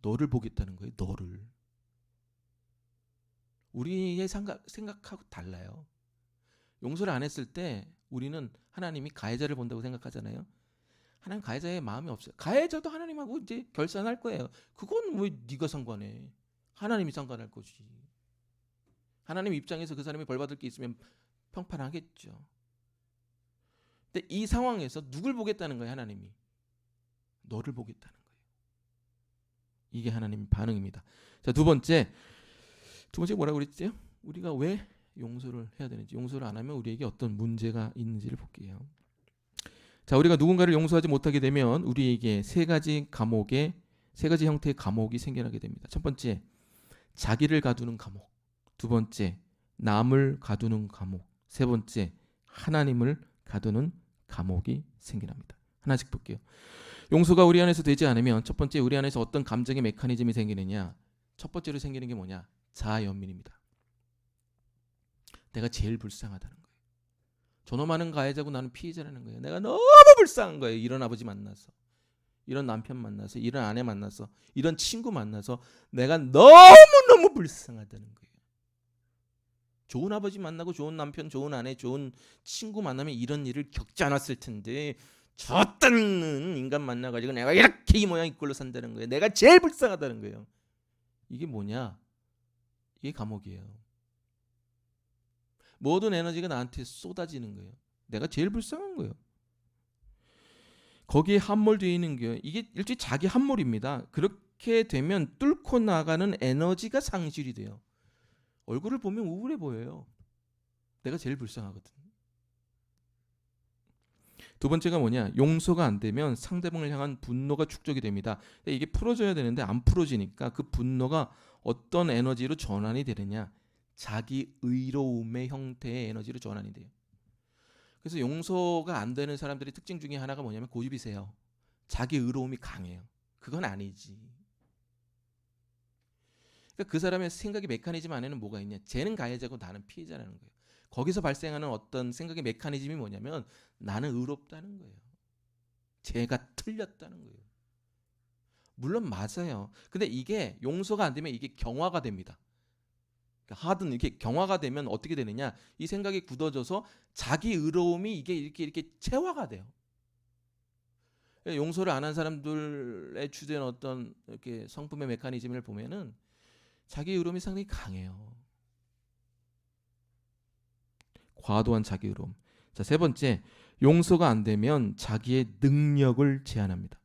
너를 보겠다는 거예요. 너를. 우리의 생각하고 달라요. 용서를 안 했을 때 우리는 하나님이 가해자를 본다고 생각하잖아요. 하나님 가해자의 마음이 없어요. 가해자도 하나님하고 이제 결산할 거예요. 그건 왜 네가 상관해? 하나님이 상관할 거지. 하나님 입장에서 그 사람이 벌 받을 게 있으면 평판하겠죠. 근데 이 상황에서 누굴 보겠다는 거예요? 하나님이. 너를 보겠다는 거예요. 이게 하나님의 반응입니다. 자, 두 번째 뭐라고 그랬죠? 우리가 왜 용서를 해야 되는지, 용서를 안 하면 우리에게 어떤 문제가 있는지를 볼게요. 자, 우리가 누군가를 용서하지 못하게 되면 우리에게 세 가지 형태의 감옥이 생겨나게 됩니다. 첫 번째, 자기를 가두는 감옥. 두 번째, 남을 가두는 감옥. 세 번째, 하나님을 가두는 감옥이 생겨납니다. 하나씩 볼게요. 용서가 우리 안에서 되지 않으면 첫 번째, 우리 안에서 어떤 감정의 메커니즘이 생기느냐. 첫 번째로 생기는 게 뭐냐? 자아연민입니다. 내가 제일 불쌍하다는 거예요. 존엄하는 가해자고 나는 피해자라는 거예요. 내가 너무 불쌍한 거예요. 이런 아버지 만나서, 이런 남편 만나서, 이런 아내 만나서, 이런 친구 만나서 내가 너무너무 불쌍하다는 거예요. 좋은 아버지 만나고 좋은 남편, 좋은 아내, 좋은 친구 만나면 이런 일을 겪지 않았을 텐데 저딴 인간 만나가지고 내가 이렇게 이 모양 이 꼴로 산다는 거예요. 내가 제일 불쌍하다는 거예요. 이게 뭐냐? 이게 감옥이에요. 모든 에너지가 나한테 쏟아지는 거예요. 내가 제일 불쌍한 거예요. 거기에 함몰되어 있는 게 이게 일종의 자기 함몰입니다. 그렇게 되면 뚫고 나가는 에너지가 상실이 돼요. 얼굴을 보면 우울해 보여요. 내가 제일 불쌍하거든. 두 번째가 뭐냐? 용서가 안 되면 상대방을 향한 분노가 축적이 됩니다. 이게 풀어져야 되는데 안 풀어지니까 그 분노가 어떤 에너지로 전환이 되느냐? 자기 의로움의 형태의 에너지로 전환이 돼요. 그래서 용서가 안 되는 사람들의 특징 중에 하나가 뭐냐면 고집이 세요. 자기 의로움이 강해요. 그건 아니지. 그러니까 그 사람의 생각의 메커니즘 안에는 뭐가 있냐? 쟤는 가해자고 나는 피해자라는 거예요. 거기서 발생하는 어떤 생각의 메커니즘이 뭐냐면 나는 의롭다는 거예요. 쟤가 틀렸다는 거예요. 물론 맞아요. 근데 이게 용서가 안 되면 이게 경화가 됩니다. 하든 이렇게 경화가 되면 어떻게 되느냐? 이 생각이 굳어져서 자기 의로움이 이게 이렇게 체화가 돼요. 용서를 안 한 사람들의 주된 어떤 이렇게 성품의 메커니즘을 보면은 자기 의로움이 상당히 강해요. 과도한 자기 의로움. 자, 세 번째, 용서가 안 되면 자기의 능력을 제한합니다.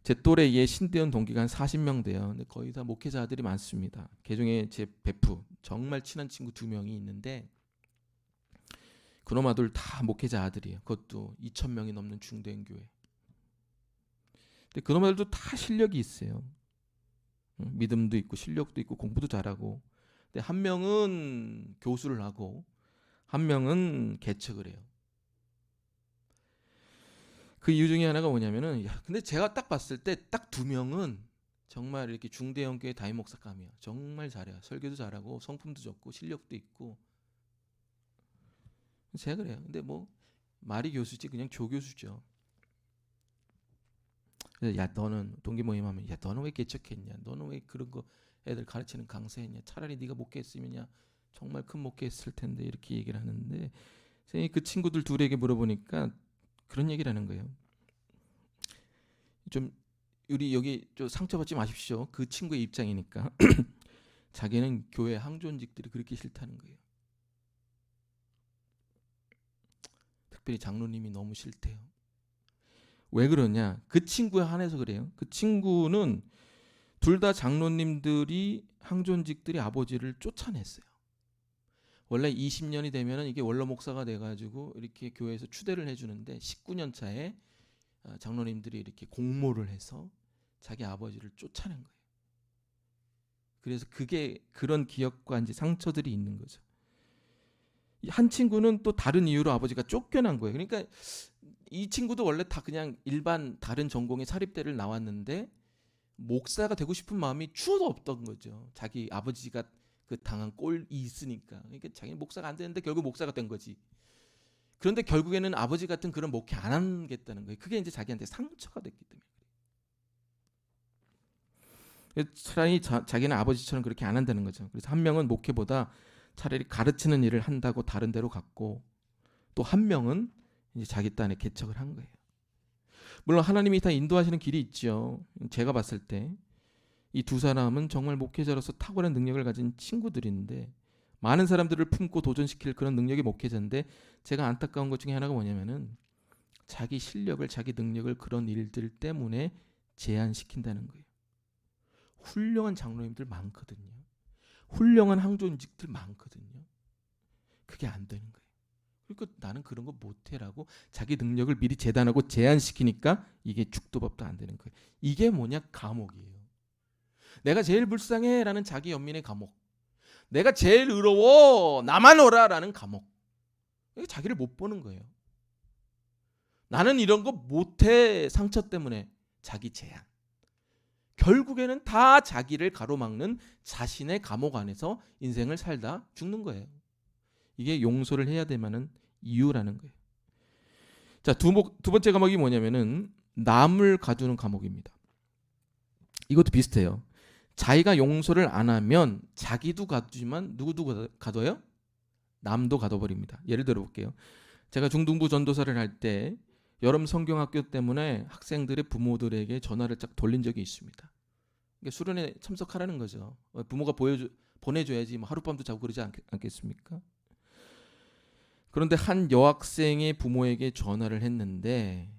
제 또래의 신대원 동기가 한 40명 돼요. 근데 거의 다 목회자들이 많습니다. 그중에 제 베프, 정말 친한 친구 2명이 있는데 그놈아들 다 목회자 아들이에요. 그것도 2,000명이 넘는 중대형 교회. 근데 그놈아들도 다 실력이 있어요. 믿음도 있고 실력도 있고 공부도 잘하고. 근데 한 명은 교수를 하고 한 명은 개척을 해요. 그 이유 중에 하나가 뭐냐면은 근데 제가 딱 봤을 때 딱 2명은 정말 이렇게 중대형 교회 담임 목사감이에요. 정말 잘해요. 설교도 잘하고 성품도 좋고 실력도 있고. 제가 그래요. 근데 뭐 말이 교수지 그냥 조교수죠. 그래서 야 너는 동기 모임하면 야 너는 왜 개척했냐? 너는 왜 그런 거 애들 가르치는 강사했냐? 차라리 네가 목회했으면야 정말 큰 목회했을 텐데 이렇게 얘기를 하는데 선생님이 그 친구들 둘에게 물어보니까 그런 얘기를 하는 거예요. 좀 우리 여기 좀 상처받지 마십시오. 그 친구의 입장이니까 자기는 교회 항존직들이 그렇게 싫다는 거예요. 특별히 장로님이 너무 싫대요. 왜 그러냐? 그 친구에 한해서 그래요. 그 친구는 둘 다 장로님들이 항존직들이 아버지를 쫓아냈어요. 원래 20년이 되면은 이게 원로 목사가 돼가지고 이렇게 교회에서 추대를 해주는데 19년 차에 장로님들이 이렇게 공모를 해서 자기 아버지를 쫓아낸 거예요. 그래서 그게 그런 기억과 이제 상처들이 있는 거죠. 한 친구는 또 다른 이유로 아버지가 쫓겨난 거예요. 그러니까 이 친구도 원래 다 그냥 일반 다른 전공의 사립대를 나왔는데 목사가 되고 싶은 마음이 추워도 없던 거죠. 자기 아버지가 그 당한 꼴이 있으니까. 그러니까 자기는 목사가 안 되는데 결국 목사가 된 거지. 그런데 결국에는 아버지 같은 그런 목회 안 하겠다는 거예요. 그게 이제 자기한테 상처가 됐기 때문에. 차라리 자기는 아버지처럼 그렇게 안 한다는 거죠. 그래서 한 명은 목회보다 차라리 가르치는 일을 한다고 다른 데로 갔고 또 한 명은 이제 자기 딴에 개척을 한 거예요. 물론 하나님이 다 인도하시는 길이 있죠. 제가 봤을 때 이 두 사람은 정말 목회자로서 탁월한 능력을 가진 친구들인데 많은 사람들을 품고 도전시킬 그런 능력의 목회자인데 제가 안타까운 것 중에 하나가 뭐냐면은 자기 실력을 자기 능력을 그런 일들 때문에 제한시킨다는 거예요. 훌륭한 장로님들 많거든요. 훌륭한 항존직들 많거든요. 그게 안 되는 거예요. 그러니까 나는 그런 거 못해라고 자기 능력을 미리 재단하고 제한시키니까 이게 죽도밥도 안 되는 거예요. 이게 뭐냐? 감옥이에요. 내가 제일 불쌍해라는 자기 연민의 감옥. 내가 제일 의로워 나만 오라라는 감옥. 자기를 못 보는 거예요. 나는 이런 거 못해 상처 때문에 자기 제한. 결국에는 다 자기를 가로막는 자신의 감옥 안에서 인생을 살다 죽는 거예요. 이게 용서를 해야 되는 이유라는 거예요. 자, 두 번째 감옥이 뭐냐면은 남을 가두는 감옥입니다. 이것도 비슷해요. 자기가 용서를 안 하면 자기도 가두지만 누구도 가둬요? 남도 가둬버립니다. 예를 들어 볼게요. 제가 중등부 전도사를 할 때 여름 성경학교 때문에 학생들의 부모들에게 전화를 쫙 돌린 적이 있습니다. 그러니까 수련회 참석하라는 거죠. 부모가 보내줘야지 뭐 하룻밤도 자고 그러지 않겠습니까? 그런데 한 여학생의 부모에게 전화를 했는데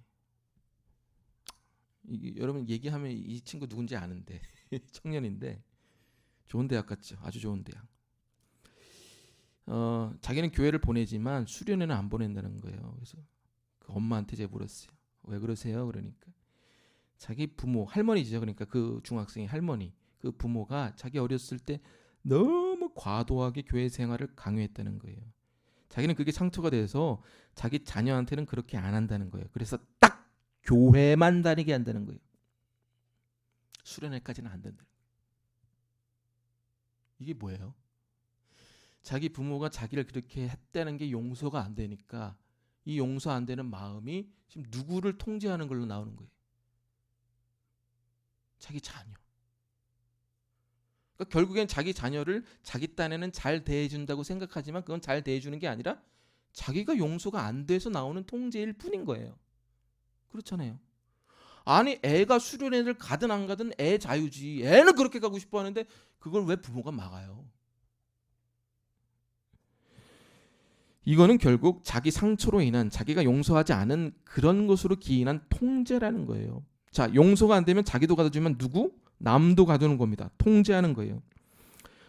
여러분 얘기하면 이 친구 누군지 아는데 청년인데 좋은 대학 갔죠. 아주 좋은 대학. 자기는 교회를 보내지만 수련회는 안 보낸다는 거예요. 그래서 그 엄마한테 제가 물었어요. 왜 그러세요? 그러니까 자기 부모, 할머니죠. 그러니까 그 중학생의 할머니, 그 부모가 자기 어렸을 때 너무 과도하게 교회 생활을 강요했다는 거예요. 자기는 그게 상처가 돼서 자기 자녀한테는 그렇게 안 한다는 거예요. 그래서 딱 교회만 다니게 한다는 거예요. 수련회까지는 안 된다는 거예요. 이게 뭐예요? 자기 부모가 자기를 그렇게 했다는 게 용서가 안 되니까 이 용서 안 되는 마음이 지금 누구를 통제하는 걸로 나오는 거예요. 자기 자녀. 그러니까 결국엔 자기 자녀를 자기 딴에는 잘 대해준다고 생각하지만 그건 잘 대해주는 게 아니라 자기가 용서가 안 돼서 나오는 통제일 뿐인 거예요. 그렇잖아요. 아니 애가 수련회를 가든 안 가든 애 자유지. 애는 그렇게 가고 싶어 하는데 그걸 왜 부모가 막아요? 이거는 결국 자기 상처로 인한 자기가 용서하지 않은 그런 것으로 기인한 통제라는 거예요. 자, 용서가 안 되면 자기도 가둬주면 누구? 남도 가두는 겁니다. 통제하는 거예요.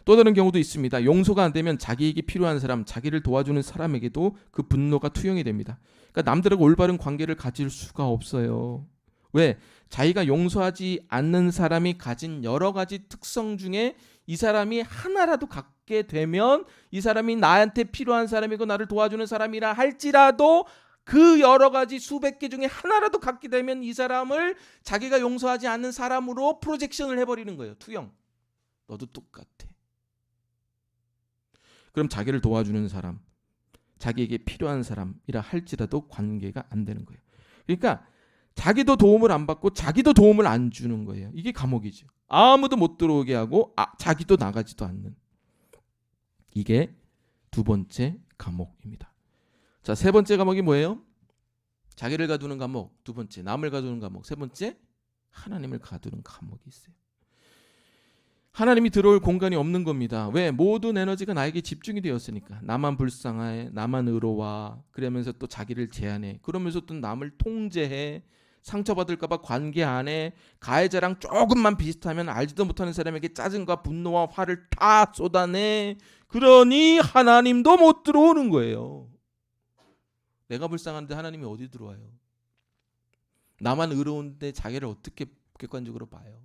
또 다른 경우도 있습니다. 용서가 안 되면 자기에게 필요한 사람, 자기를 도와주는 사람에게도 그 분노가 투영이 됩니다. 그러니까 남들하고 올바른 관계를 가질 수가 없어요. 왜? 자기가 용서하지 않는 사람이 가진 여러 가지 특성 중에 이 사람이 하나라도 갖게 되면 이 사람이 나한테 필요한 사람이고 나를 도와주는 사람이라 할지라도 그 여러 가지 수백 개 중에 하나라도 갖게 되면 이 사람을 자기가 용서하지 않는 사람으로 프로젝션을 해버리는 거예요. 투영. 너도 똑같아. 그럼 자기를 도와주는 사람, 자기에게 필요한 사람이라 할지라도 관계가 안 되는 거예요. 그러니까 자기도 도움을 안 받고 자기도 도움을 안 주는 거예요. 이게 감옥이죠. 아무도 못 들어오게 하고 자기도 나가지도 않는. 이게 두 번째 감옥입니다. 자, 세 번째 감옥이 뭐예요? 자기를 가두는 감옥. 두 번째, 남을 가두는 감옥. 세 번째, 하나님을 가두는 감옥이 있어요. 하나님이 들어올 공간이 없는 겁니다. 왜? 모든 에너지가 나에게 집중이 되었으니까. 나만 불쌍해, 나만 의로워. 그러면서 또 자기를 제한해. 그러면서 또 남을 통제해. 상처받을까봐 관계 안에 가해자랑 조금만 비슷하면 알지도 못하는 사람에게 짜증과 분노와 화를 다 쏟아내. 그러니 하나님도 못 들어오는 거예요. 내가 불쌍한데 하나님이 어디 들어와요? 나만 의로운데 자기를 어떻게 객관적으로 봐요?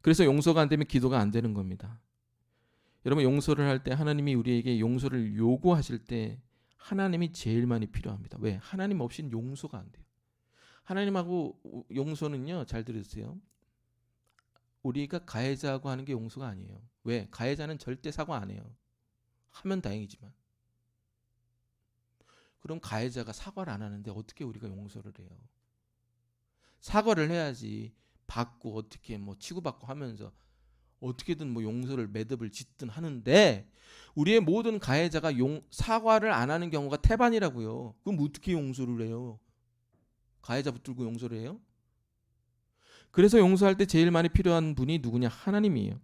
그래서 용서가 안 되면 기도가 안 되는 겁니다. 여러분, 용서를 할 때 하나님이 우리에게 용서를 요구하실 때 하나님이 제일 많이 필요합니다. 왜? 하나님 없이는 용서가 안 돼요. 하나님하고 용서는요, 잘 들으세요. 우리가 가해자하고 하는 게 용서가 아니에요. 왜? 가해자는 절대 사과 안 해요. 하면 다행이지만. 그럼 가해자가 사과를 안 하는데 어떻게 우리가 용서를 해요? 사과를 해야지. 받고 어떻게 뭐 치고받고 하면서 어떻게든 뭐 용서를 매듭을 짓든 하는데 우리의 모든 가해자가 사과를 안 하는 경우가 태반이라고요. 그럼 어떻게 용서를 해요? 가해자 붙들고 용서를 해요? 그래서 용서할 때 제일 많이 필요한 분이 누구냐? 하나님이에요.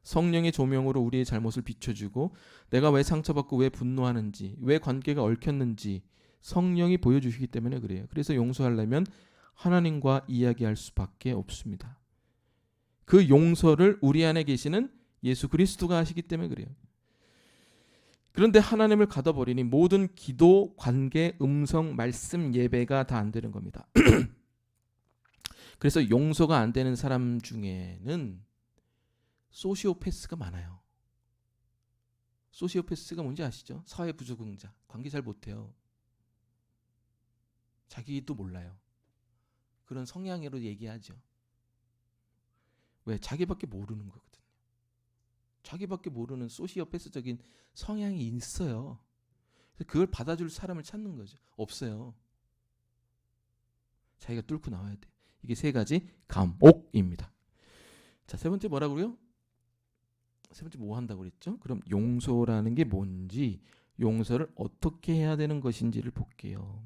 성령의 조명으로 우리의 잘못을 비춰주고 내가 왜 상처받고 왜 분노하는지, 왜 관계가 얽혔는지 성령이 보여주시기 때문에 그래요. 그래서 용서하려면 하나님과 이야기할 수밖에 없습니다. 그 용서를 우리 안에 계시는 예수 그리스도가 하시기 때문에 그래요. 그런데 하나님을 가둬버리니 모든 기도, 관계, 음성, 말씀, 예배가 다 안 되는 겁니다. 그래서 용서가 안 되는 사람 중에는 소시오패스가 많아요. 소시오패스가 뭔지 아시죠? 사회 부적응자. 관계 잘 못해요. 자기도 몰라요. 그런 성향으로 얘기하죠. 왜? 자기밖에 모르는 거거든요. 자기밖에 모르는 소시오패스적인 성향이 있어요. 그래서 그걸 받아줄 사람을 찾는 거죠. 없어요. 자기가 뚫고 나와야 돼. 이게 세 가지 감옥입니다. 자, 세 번째 뭐라고요? 세 번째 뭐 한다고 그랬죠? 그럼 용서라는 게 뭔지, 용서를 어떻게 해야 되는 것인지를 볼게요.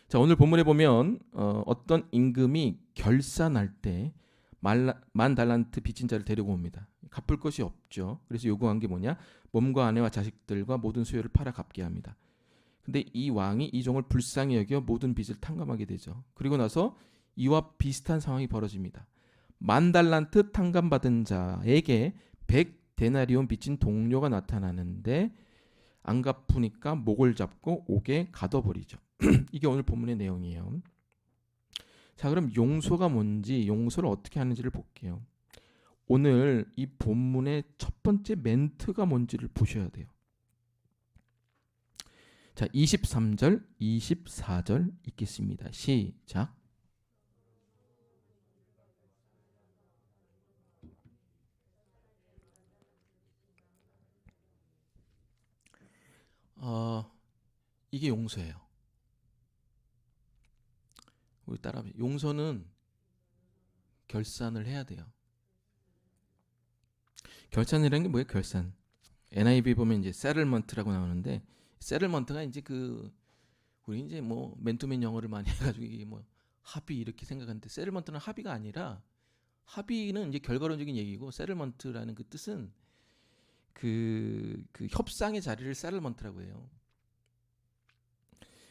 자, 오늘 본문에 보면 어떤 임금이 결산할 때 10,000달란트 빚진 자를 데리고 옵니다. 갚을 것이 없죠. 그래서 요구한 게 뭐냐? 몸과 아내와 자식들과 모든 소유를 팔아 갚게 합니다. 근데 이 왕이 이 종을 불쌍히 여겨 모든 빚을 탕감하게 되죠. 그리고 나서 이와 비슷한 상황이 벌어집니다. 10,000달란트 탕감받은 자에게 100데나리온 빚진 동료가 나타나는데 안 갚으니까 목을 잡고 옥에 가둬버리죠. 이게 오늘 본문의 내용이에요. 자, 그럼 용서가 뭔지, 용서를 어떻게 하는지를 볼게요. 오늘 이 본문의 첫 번째 멘트가 뭔지를 보셔야 돼요. 자, 23절, 24절 읽겠습니다. 시작. 이게 용서예요. 우리 따라하면 용서는 결산을 해야 돼요. 결산이라는 게 뭐예요? 결산. NIV 보면 이제 settlement라고 나오는데, settlement가 이제 우리 이제 뭐 맨투맨 영어를 많이 해가지고 이게 뭐 합의 이렇게 생각하는데, settlement는 합의가 아니라, 합의는 이제 결과론적인 얘기고, settlement라는 그 뜻은 그 협상의 자리를 settlement라고 해요.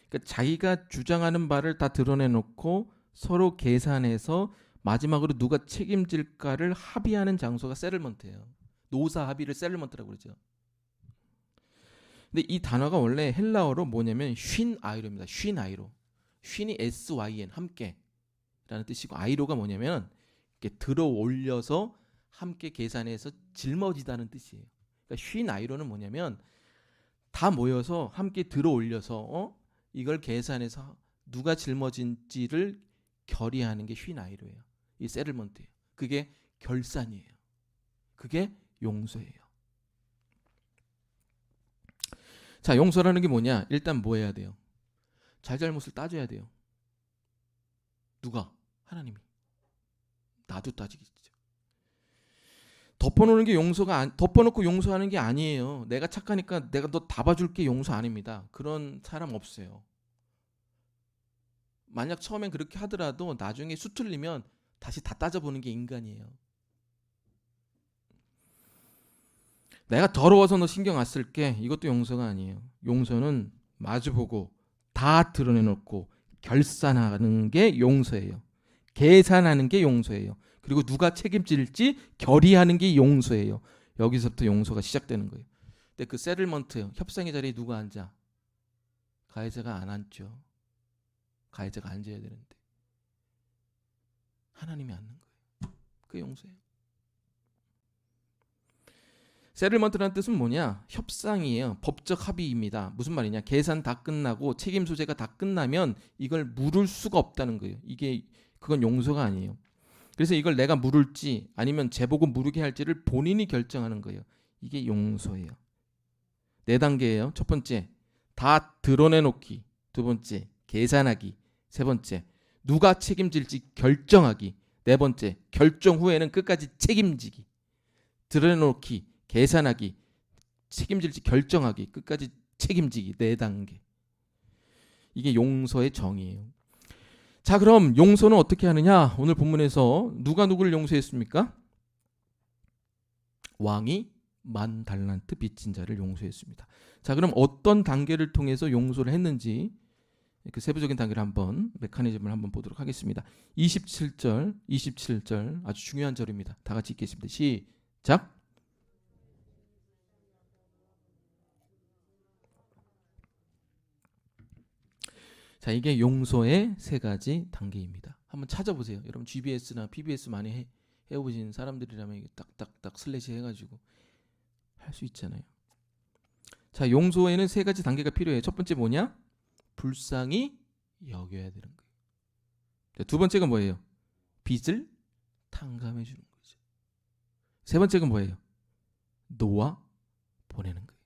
그러니까 자기가 주장하는 바를 다 드러내놓고 서로 계산해서 마지막으로 누가 책임질까를 합의하는 장소가 세틀먼트예요. 노사 합의를 세틀먼트라고 그러죠. 근데 이 단어가 원래 헬라어로 뭐냐면 쉰 아이로입니다. 쉰 아이로. 쉰이 SYN 함께 라는 뜻이고, 아이로가 뭐냐면 이렇게 들어 올려서 함께 계산해서 짊어지다는 뜻이에요. 그러니까 쉰 아이로는 뭐냐면 다 모여서 함께 들어 올려서 이걸 계산해서 누가 짊어진지를 결의하는 게 쉰 아이로예요. 이 세틀먼트예요. 그게 결산이에요. 그게 용서예요. 자, 용서라는 게 뭐냐? 일단 뭐 해야 돼요? 잘잘못을 따져야 돼요. 누가? 하나님이. 나도 따지겠죠. 덮어놓는 게 덮어놓고 용서하는 게 아니에요. 내가 착하니까 내가 너 다 봐줄게 용서 아닙니다. 그런 사람 없어요. 만약 처음엔 그렇게 하더라도 나중에 수틀리면 다시 다 따져보는 게 인간이에요. 내가 더러워서 너 신경 안 쓸게. 이것도 용서가 아니에요. 용서는 마주보고 다 드러내놓고 결산하는 게 용서예요. 계산하는 게 용서예요. 그리고 누가 책임질지 결의하는 게 용서예요. 여기서부터 용서가 시작되는 거예요. 근데 그 세틀먼트 협상의 자리에 누가 앉아? 가해자가 안 앉죠. 가해자가 앉아야 되는데 하나님이 앉는 거예요. 그게 용서예요. 세틀먼트라는 뜻은 뭐냐? 협상이에요. 법적 합의입니다. 무슨 말이냐? 계산 다 끝나고 책임 소재가 다 끝나면 이걸 물을 수가 없다는 거예요. 그건 용서가 아니에요. 그래서 이걸 내가 물을지 아니면 제보고 물게 할지를 본인이 결정하는 거예요. 이게 용서예요. 4단계예요. 첫 번째, 다 드러내놓기. 두 번째, 계산하기. 세 번째, 누가 책임질지 결정하기. 네 번째, 결정 후에는 끝까지 책임지기. 드러내놓기, 계산하기, 책임질지 결정하기, 끝까지 책임지기. 4단계. 이게 용서의 정의예요. 자, 그럼 용서는 어떻게 하느냐? 오늘 본문에서 누가 누구를 용서했습니까? 왕이 10,000달란트 빚진 자를 용서했습니다. 자, 그럼 어떤 단계를 통해서 용서를 했는지 그 세부적인 단계를 한번 메커니즘을 한번 보도록 하겠습니다. 27절 아주 중요한 절입니다. 다 같이 읽겠습니다. 시작. 자, 이게 용서의 3가지 단계입니다. 한번 찾아보세요. 여러분 GBS나 PBS 많이 해오신 사람들이라면 이게 딱딱딱 슬래시 해가지고 할 수 있잖아요. 자, 용서에는 3가지 단계가 필요해요. 첫 번째 뭐냐? 불쌍히 여겨야 되는 거예요. 자, 두 번째가 뭐예요? 빚을 탕감해 주는 거죠. 세 번째가 뭐예요? 놓아 보내는 거예요.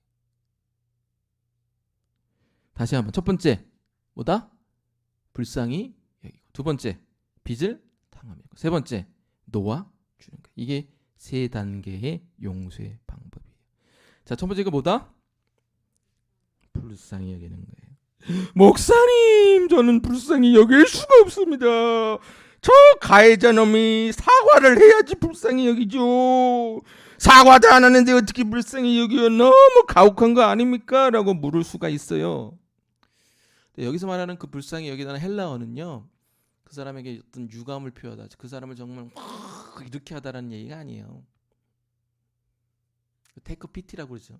다시 한번. 첫 번째 뭐다? 불쌍히 여기고, 두 번째 빚을 탕감하고, 세 번째 놓아 주는 거예요. 이게 세 단계의 용서의 방법이에요. 자, 첫 번째가 뭐다? 불쌍히 여기는 거예요. 목사님, 저는 불쌍히 여길 수가 없습니다. 저 가해자 놈이 사과를 해야지 불쌍히 여기죠. 사과도 안 하는데 어떻게 불쌍히 여기요? 너무 가혹한 거 아닙니까? 라고 물을 수가 있어요. 네, 여기서 말하는 그 불쌍히 여기다는 헬라어는요, 그 사람에게 어떤 유감을 표하다, 그 사람을 정말 막 이렇게 하다라는 얘기가 아니에요. 테이크 피티라고 그러죠.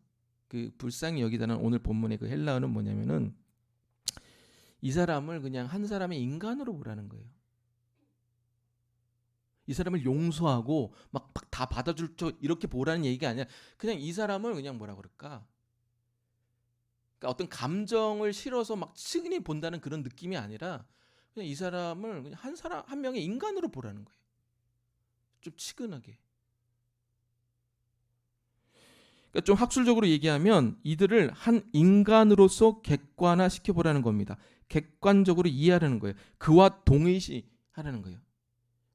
그 불쌍히 여기다는 오늘 본문의 그 헬라어는 뭐냐면은 이 사람을 그냥 한 사람의 인간으로 보라는 거예요. 이 사람을 용서하고 막 다 받아줄 저 이렇게 보라는 얘기가 아니라, 그냥 이 사람을 그냥 뭐라 그럴까? 그러니까 어떤 감정을 실어서 막 측은히 본다는 그런 느낌이 아니라, 그냥 이 사람을 그냥 한 사람 한 명의 인간으로 보라는 거예요. 좀 치근하게. 그러니까 좀 학술적으로 얘기하면 이들을 한 인간으로서 객관화 시켜보라는 겁니다. 객관적으로 이해하라는 거예요. 그와 동일시하라는 거예요.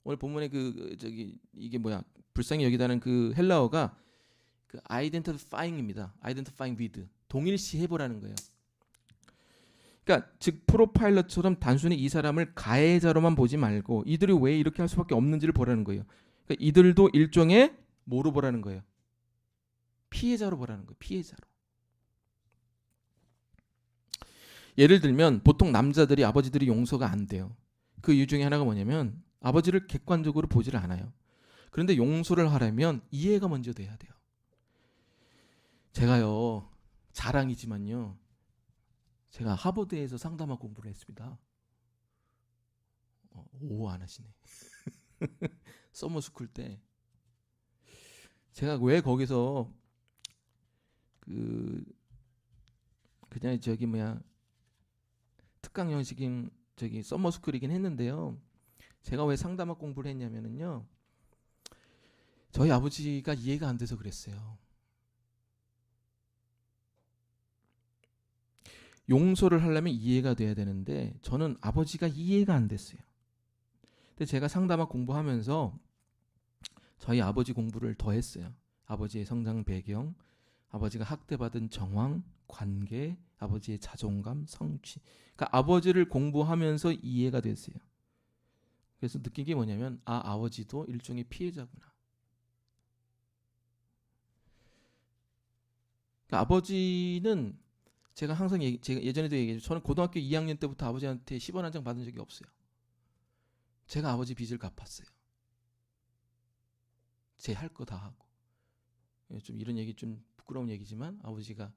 오늘 본문에 이게 뭐야? 불쌍히 여기다는 그 헬라어가 그 identifying입니다. identifying with, 동일시 해보라는 거예요. 그러니까 즉 프로파일러처럼 단순히 이 사람을 가해자로만 보지 말고 이들이 왜 이렇게 할 수밖에 없는지를 보라는 거예요. 그러니까 이들도 일종의 뭐로 보라는 거예요? 피해자로 보라는 거예요. 피해자로. 예를 들면 보통 남자들이, 아버지들이 용서가 안 돼요. 그 이유 중에 하나가 뭐냐면 아버지를 객관적으로 보지를 않아요. 그런데 용서를 하려면 이해가 먼저 돼야 돼요. 제가요, 자랑이지만요, 제가 하버드에서 상담학 공부를 했습니다. 오, 안 하시네. 서머스쿨 때 제가 왜 거기서 그냥 특강 형식인 서머스쿨이긴 했는데요, 제가 왜 상담학 공부를 했냐면은요, 저희 아버지가 이해가 안 돼서 그랬어요. 용서를 하려면 이해가 돼야 되는데 저는 아버지가 이해가 안 됐어요. 근데 제가 상담학 공부하면서 저희 아버지 공부를 더 했어요. 아버지의 성장 배경, 아버지가 학대받은 정황, 관계, 아버지의 자존감, 성취. 그러니까 아버지를 공부하면서 이해가 됐어요. 그래서 느낀 게 뭐냐면, 아버지도 일종의 피해자구나. 그러니까 아버지는 제가 항상 제가 예전에도 얘기했죠. 저는 고등학교 2학년 때부터 아버지한테 10원 한 장 받은 적이 없어요. 제가 아버지 빚을 갚았어요. 제 할 거 다 하고. 좀 이런 얘기 좀 부끄러운 얘기지만 아버지가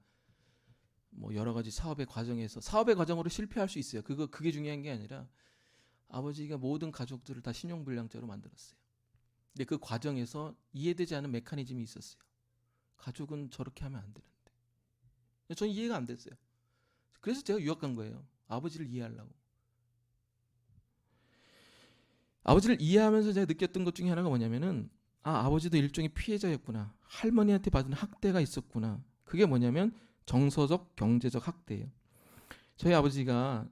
뭐 여러 가지 사업의 과정으로 실패할 수 있어요. 그게 중요한 게 아니라 아버지가 모든 가족들을 다 신용불량자로 만들었어요. 근데 그 과정에서 이해되지 않은 메커니즘이 있었어요. 가족은 저렇게 하면 안 되는데. 저는 이해가 안 됐어요. 그래서 제가 유학 간 거예요. 아버지를 이해하려고. 아버지를 이해하면서 제가 느꼈던 것 중에 하나가 뭐냐면은, 아버지도 일종의 피해자였구나. 할머니한테 받은 학대가 있었구나. 그게 뭐냐면 정서적, 경제적 학대예요. 저희 아버지가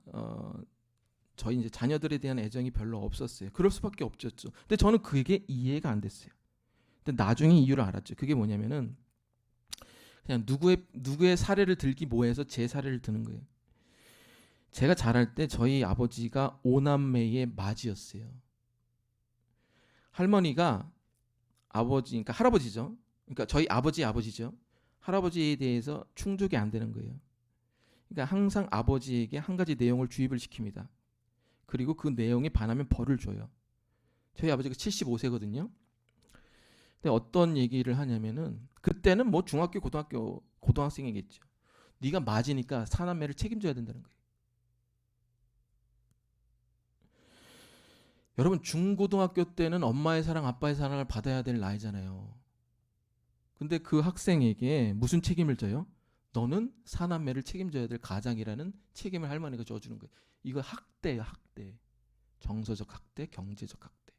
저희 이제 자녀들에 대한 애정이 별로 없었어요. 그럴 수밖에 없었죠. 근데 저는 그게 이해가 안 됐어요. 근데 나중에 이유를 알았죠. 그게 뭐냐면은 그냥 누구의 사례를 들기 뭐해서 제 사례를 드는 거예요. 제가 자랄 때 저희 아버지가 5남매의 맏이었어요. 할머니가 그러니까 할아버지죠. 그러니까 저희 아버지죠. 할아버지에 대해서 충족이 안 되는 거예요. 그러니까 항상 아버지에게 한 가지 내용을 주입을 시킵니다. 그리고 그 내용에 반하면 벌을 줘요. 저희 아버지가 75세거든요. 근데 어떤 얘기를 하냐면은, 그때는 뭐 중학교, 고등학생이겠죠. 네가 맞으니까 4남매를 책임져야 된다는 거예요. 여러분, 중고등학교 때는 엄마의 사랑, 아빠의 사랑을 받아야 될 나이잖아요. 근데 그 학생에게 무슨 책임을 져요? 너는 4남매를 책임져야 될 가장이라는 책임을 할머니가 져주는 거예요. 이거 학대예요, 학대. 정서적 학대, 경제적 학대.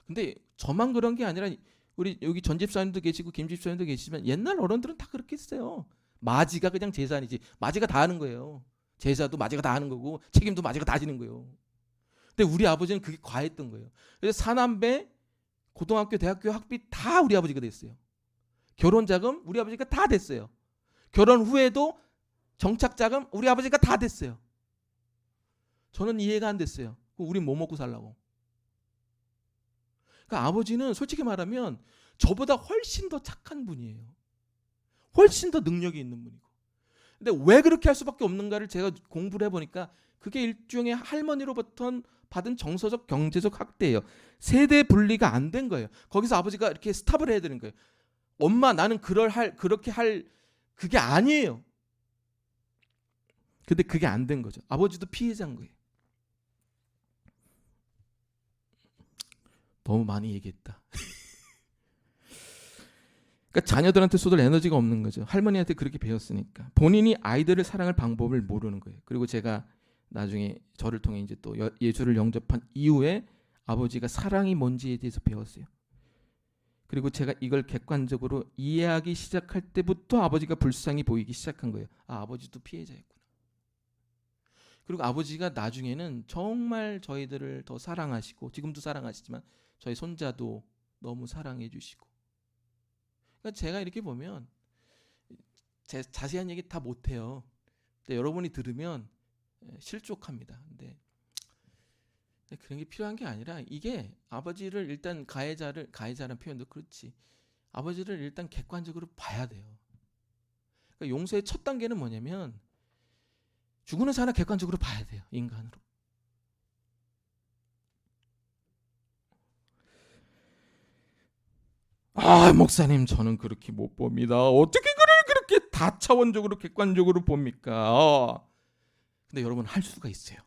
근데 저만 그런 게 아니라 우리 여기 전 집사님도 계시고 김 집사님도 계시지만 옛날 어른들은 다 그렇게 했어요. 마지가 그냥 재산이지. 마지가 다 하는 거예요. 제사도 마지가 다 하는 거고 책임도 마지가 다 지는 거예요. 근데 우리 아버지는 그게 과했던 거예요. 그래서 사남매 고등학교 대학교 학비 다 우리 아버지가 냈어요. 결혼 자금 우리 아버지가 다 됐어요. 결혼 후에도 정착 자금 우리 아버지가 다 됐어요. 저는 이해가 안 됐어요. 우리 뭐 먹고 살라고. 그러니까 아버지는 솔직히 말하면 저보다 훨씬 더 착한 분이에요. 훨씬 더 능력이 있는 분이고. 근데 왜 그렇게 할 수밖에 없는가를 제가 공부를 해보니까 그게 일종의 할머니로부터 받은 정서적 경제적 학대예요. 세대 분리가 안 된 거예요. 거기서 아버지가 이렇게 스탑을 해야 되는 거예요. 엄마 나는 그렇게 할 그게 아니에요. 근데 그게 안 된 거죠. 아버지도 피해자인 거예요. 너무 많이 얘기했다. 그러니까 자녀들한테 쏟을 에너지가 없는 거죠. 할머니한테 그렇게 배웠으니까. 본인이 아이들을 사랑할 방법을 모르는 거예요. 그리고 제가 나중에 저를 통해 이제 또 예수를 영접한 이후에 아버지가 사랑이 뭔지에 대해서 배웠어요. 그리고 제가 이걸 객관적으로 이해하기 시작할 때부터 아버지가 불쌍히 보이기 시작한 거예요. 아, 아버지도 피해자였구나. 그리고 아버지가 나중에는 정말 저희들을 더 사랑하시고 지금도 사랑하시지만 저희 손자도 너무 사랑해 주시고. 그러니까 제가 이렇게 보면 제 자세한 얘기 다 못해요. 근데 여러분이 들으면 실족합니다. 근데 그런 게 필요한 게 아니라 이게 아버지를 일단 가해자라는 표현도 그렇지. 아버지를 일단 객관적으로 봐야 돼요. 그러니까 용서의 첫 단계는 뭐냐면 죽는 사람 객관적으로 봐야 돼요. 인간으로. 아, 목사님 저는 그렇게 못 봅니다. 어떻게 그렇게 다차원적으로 객관적으로 봅니까? 근데 여러분 할 수가 있어요.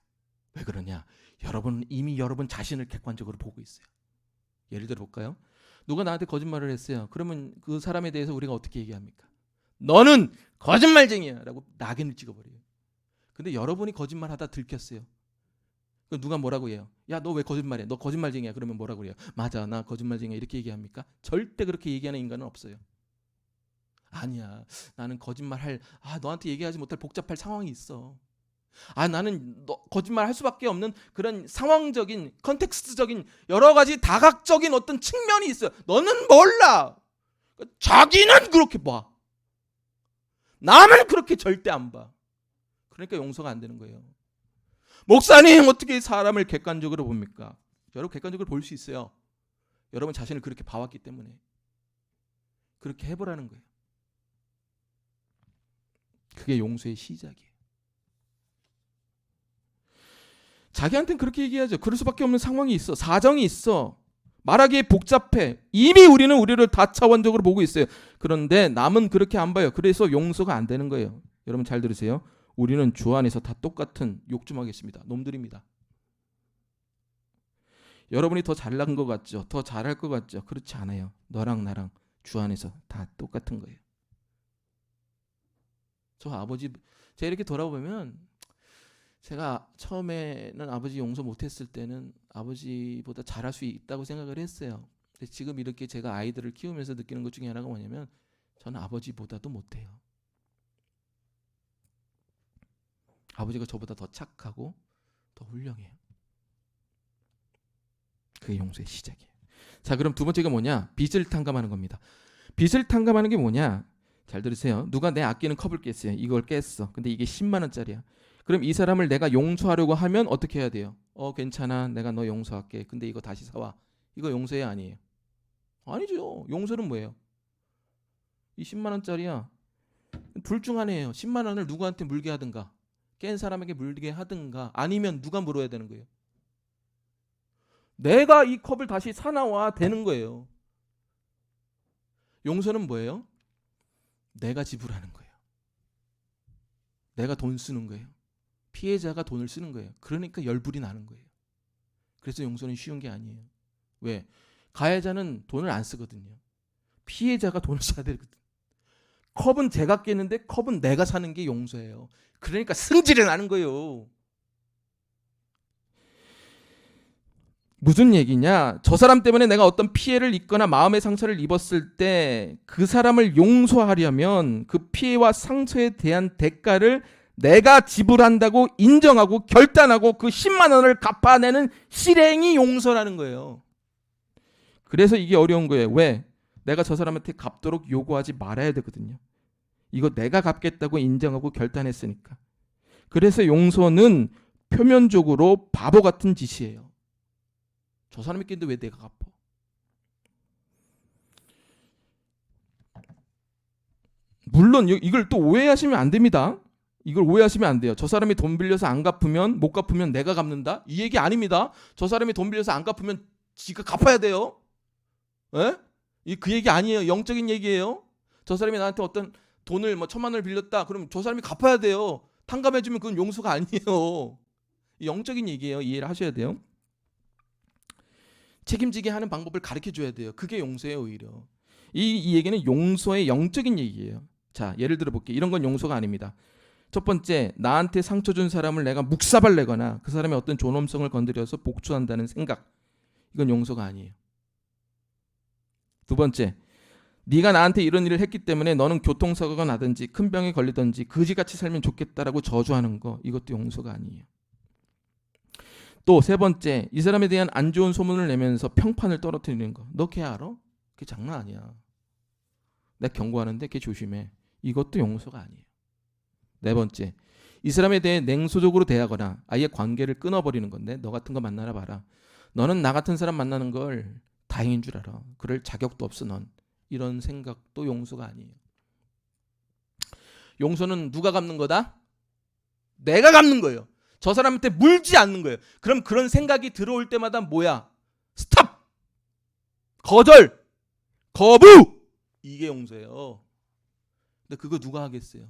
왜 그러냐? 여러분은 이미 여러분 자신을 객관적으로 보고 있어요. 예를 들어 볼까요? 누가 나한테 거짓말을 했어요. 그러면 그 사람에 대해서 우리가 어떻게 얘기합니까? 너는 거짓말쟁이야 라고 낙인을 찍어버려요. 근데 여러분이 거짓말하다 들켰어요. 그럼 누가 뭐라고 해요? 야, 너 왜 거짓말해? 너 거짓말쟁이야. 그러면 뭐라고 해요? 맞아, 나 거짓말쟁이야. 이렇게 얘기합니까? 절대 그렇게 얘기하는 인간은 없어요. 아니야, 나는 너한테 얘기하지 못할 복잡할 상황이 있어. 아, 나는 너 거짓말 할 수밖에 없는 그런 상황적인 컨텍스트적인 여러 가지 다각적인 어떤 측면이 있어요. 너는 몰라. 자기는 그렇게 봐. 남은 그렇게 절대 안 봐. 그러니까 용서가 안 되는 거예요. 목사님 어떻게 사람을 객관적으로 봅니까? 여러분 객관적으로 볼 수 있어요. 여러분 자신을 그렇게 봐왔기 때문에 그렇게 해보라는 거예요. 그게 용서의 시작이에요. 자기한테는 그렇게 얘기하죠. 그럴 수밖에 없는 상황이 있어. 사정이 있어. 말하기에 복잡해. 이미 우리는 우리를 다차원적으로 보고 있어요. 그런데 남은 그렇게 안 봐요. 그래서 용서가 안 되는 거예요. 여러분 잘 들으세요. 우리는 주 안에서 다 똑같은 욕 좀 하겠습니다. 놈들입니다. 여러분이 더 잘난 것 같죠? 더 잘할 것 같죠? 그렇지 않아요. 너랑 나랑 주 안에서 다 똑같은 거예요. 저 아버지 제가 이렇게 돌아보면 제가 처음에는 아버지 용서 못했을 때는 아버지보다 잘할 수 있다고 생각을 했어요. 근데 지금 이렇게 제가 아이들을 키우면서 느끼는 것 중에 하나가 뭐냐면 저는 아버지보다도 못해요. 아버지가 저보다 더 착하고 더 훌륭해요. 그게 용서의 시작이에요. 자, 그럼 두 번째가 뭐냐? 빚을 탕감하는 겁니다. 빚을 탕감하는 게 뭐냐? 잘 들으세요. 누가 내 아끼는 컵을 깼어요. 이걸 깼어. 근데 이게 10만 원짜리야. 그럼 이 사람을 내가 용서하려고 하면 어떻게 해야 돼요? 괜찮아. 내가 너 용서할게. 근데 이거 다시 사와. 이거 용서해 아니에요? 아니죠. 용서는 뭐예요? 이 10만 원짜리야. 둘 중 하나예요. 10만 원을 누구한테 물게 하든가 깬 사람에게 물게 하든가 아니면 누가 물어야 되는 거예요? 내가 이 컵을 다시 사놔와 되는 거예요. 용서는 뭐예요? 내가 지불하는 거예요. 내가 돈 쓰는 거예요. 피해자가 돈을 쓰는 거예요. 그러니까 열불이 나는 거예요. 그래서 용서는 쉬운 게 아니에요. 왜? 가해자는 돈을 안 쓰거든요. 피해자가 돈을 써야 되거든. 컵은 제가 깼는데 컵은 내가 사는 게 용서예요. 그러니까 승질이 나는 거예요. 무슨 얘기냐? 저 사람 때문에 내가 어떤 피해를 입거나 마음의 상처를 입었을 때 그 사람을 용서하려면 그 피해와 상처에 대한 대가를 내가 지불한다고 인정하고 결단하고 그 10만 원을 갚아내는 실행이 용서라는 거예요. 그래서 이게 어려운 거예요. 왜? 내가 저 사람한테 갚도록 요구하지 말아야 되거든요. 이거 내가 갚겠다고 인정하고 결단했으니까. 그래서 용서는 표면적으로 바보 같은 짓이에요. 저 사람이 깼는데 왜 내가 갚아? 물론 이걸 또 오해하시면 안 됩니다. 이걸 오해하시면 안 돼요. 저 사람이 돈 빌려서 안 갚으면 못 갚으면 내가 갚는다? 이 얘기 아닙니다. 저 사람이 돈 빌려서 안 갚으면 지가 갚아야 돼요. 예? 그 얘기 아니에요. 영적인 얘기예요. 저 사람이 나한테 어떤 돈을 뭐 1,000만 원을 빌렸다. 그럼 저 사람이 갚아야 돼요. 탕감해주면 그건 용서가 아니에요. 영적인 얘기예요. 이해를 하셔야 돼요. 책임지게 하는 방법을 가르쳐 줘야 돼요. 그게 용서예요. 오히려 이 얘기는 용서의 영적인 얘기예요. 자, 예를 들어 볼게요. 이런 건 용서가 아닙니다. 첫 번째, 나한테 상처 준 사람을 내가 묵사발 내거나 그 사람의 어떤 존엄성을 건드려서 복수한다는 생각, 이건 용서가 아니에요. 두 번째, 네가 나한테 이런 일을 했기 때문에 너는 교통사고가 나든지 큰 병에 걸리든지 거지같이 살면 좋겠다라고 저주하는 거, 이것도 용서가 아니에요. 또 세 번째, 이 사람에 대한 안 좋은 소문을 내면서 평판을 떨어뜨리는 거. 너 걔 알아? 그게 장난 아니야. 내가 경고하는데 걔 조심해. 이것도 용서가 아니에요. 네 번째, 이 사람에 대해 냉소적으로 대하거나 아예 관계를 끊어버리는 건데 너 같은 거 만나나 봐라. 너는 나 같은 사람 만나는 걸 다행인 줄 알아. 그럴 자격도 없어 넌. 이런 생각도 용서가 아니에요. 용서는 누가 갚는 거다? 내가 갚는 거예요. 저 사람한테 물지 않는 거예요. 그럼 그런 생각이 들어올 때마다 뭐야? 스탑! 거절! 거부! 이게 용서예요. 근데 그거 누가 하겠어요?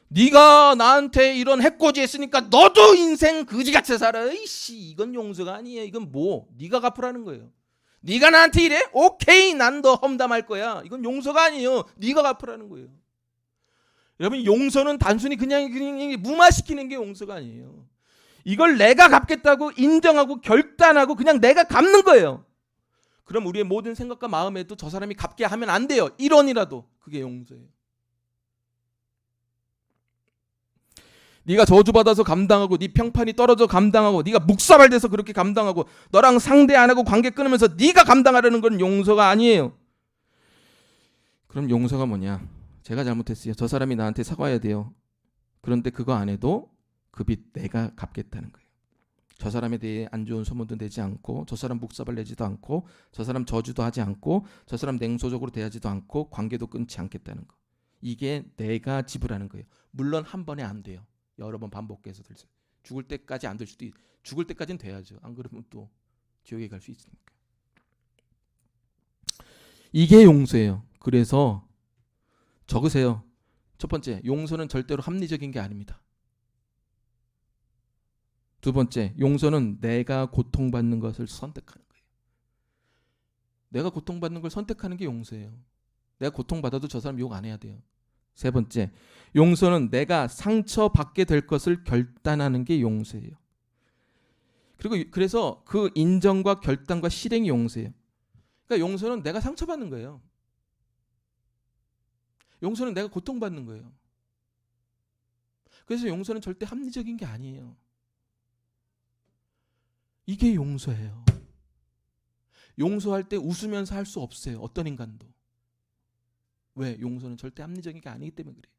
네가 나한테 이런 해코지 했으니까 너도 인생 그지같이 살아. 이씨, 이건 용서가 아니에요. 이건 뭐? 네가 갚으라는 거예요. 네가 나한테 이래? 오케이, 난 너 험담할 거야. 이건 용서가 아니에요. 네가 갚으라는 거예요. 여러분, 용서는 단순히 그냥 무마시키는 게 용서가 아니에요. 이걸 내가 갚겠다고 인정하고 결단하고 그냥 내가 갚는 거예요. 그럼 우리의 모든 생각과 마음에도 저 사람이 갚게 하면 안 돼요. 1원이라도. 그게 용서예요. 네가 저주받아서 감당하고 네 평판이 떨어져 감당하고 네가 묵사발돼서 그렇게 감당하고 너랑 상대 안 하고 관계 끊으면서 네가 감당하려는 건 용서가 아니에요. 그럼 용서가 뭐냐? 제가 잘못했어요. 저 사람이 나한테 사과해야 돼요. 그런데 그거 안 해도 그 빚 내가 갚겠다는 거예요. 저 사람에 대해 안 좋은 소문도 내지 않고 저 사람 묵사발 내지도 않고 저 사람 저주도 하지 않고 저 사람 냉소적으로 대하지도 않고 관계도 끊지 않겠다는 거. 이게 내가 지불하는 거예요. 물론 한 번에 안 돼요. 여러 번 반복해서 들죠. 죽을 때까지 안 될 수도 죽을 때까지는 돼야죠. 안 그러면 또 지옥에 갈 수 있으니까. 이게 용서예요. 그래서 적으세요. 첫 번째, 용서는 절대로 합리적인 게 아닙니다. 두 번째, 용서는 내가 고통받는 것을 선택하는 거예요. 내가 고통받는 걸 선택하는 게 용서예요. 내가 고통받아도 저 사람 욕 안 해야 돼요. 세 번째, 용서는 내가 상처받게 될 것을 결단하는 게 용서예요. 그리고 그래서 그 인정과 결단과 실행이 용서예요. 그러니까 용서는 내가 상처받는 거예요. 용서는 내가 고통받는 거예요. 그래서 용서는 절대 합리적인 게 아니에요. 이게 용서예요. 용서할 때 웃으면서 할 수 없어요. 어떤 인간도. 왜? 용서는 절대 합리적인 게 아니기 때문에 그래요.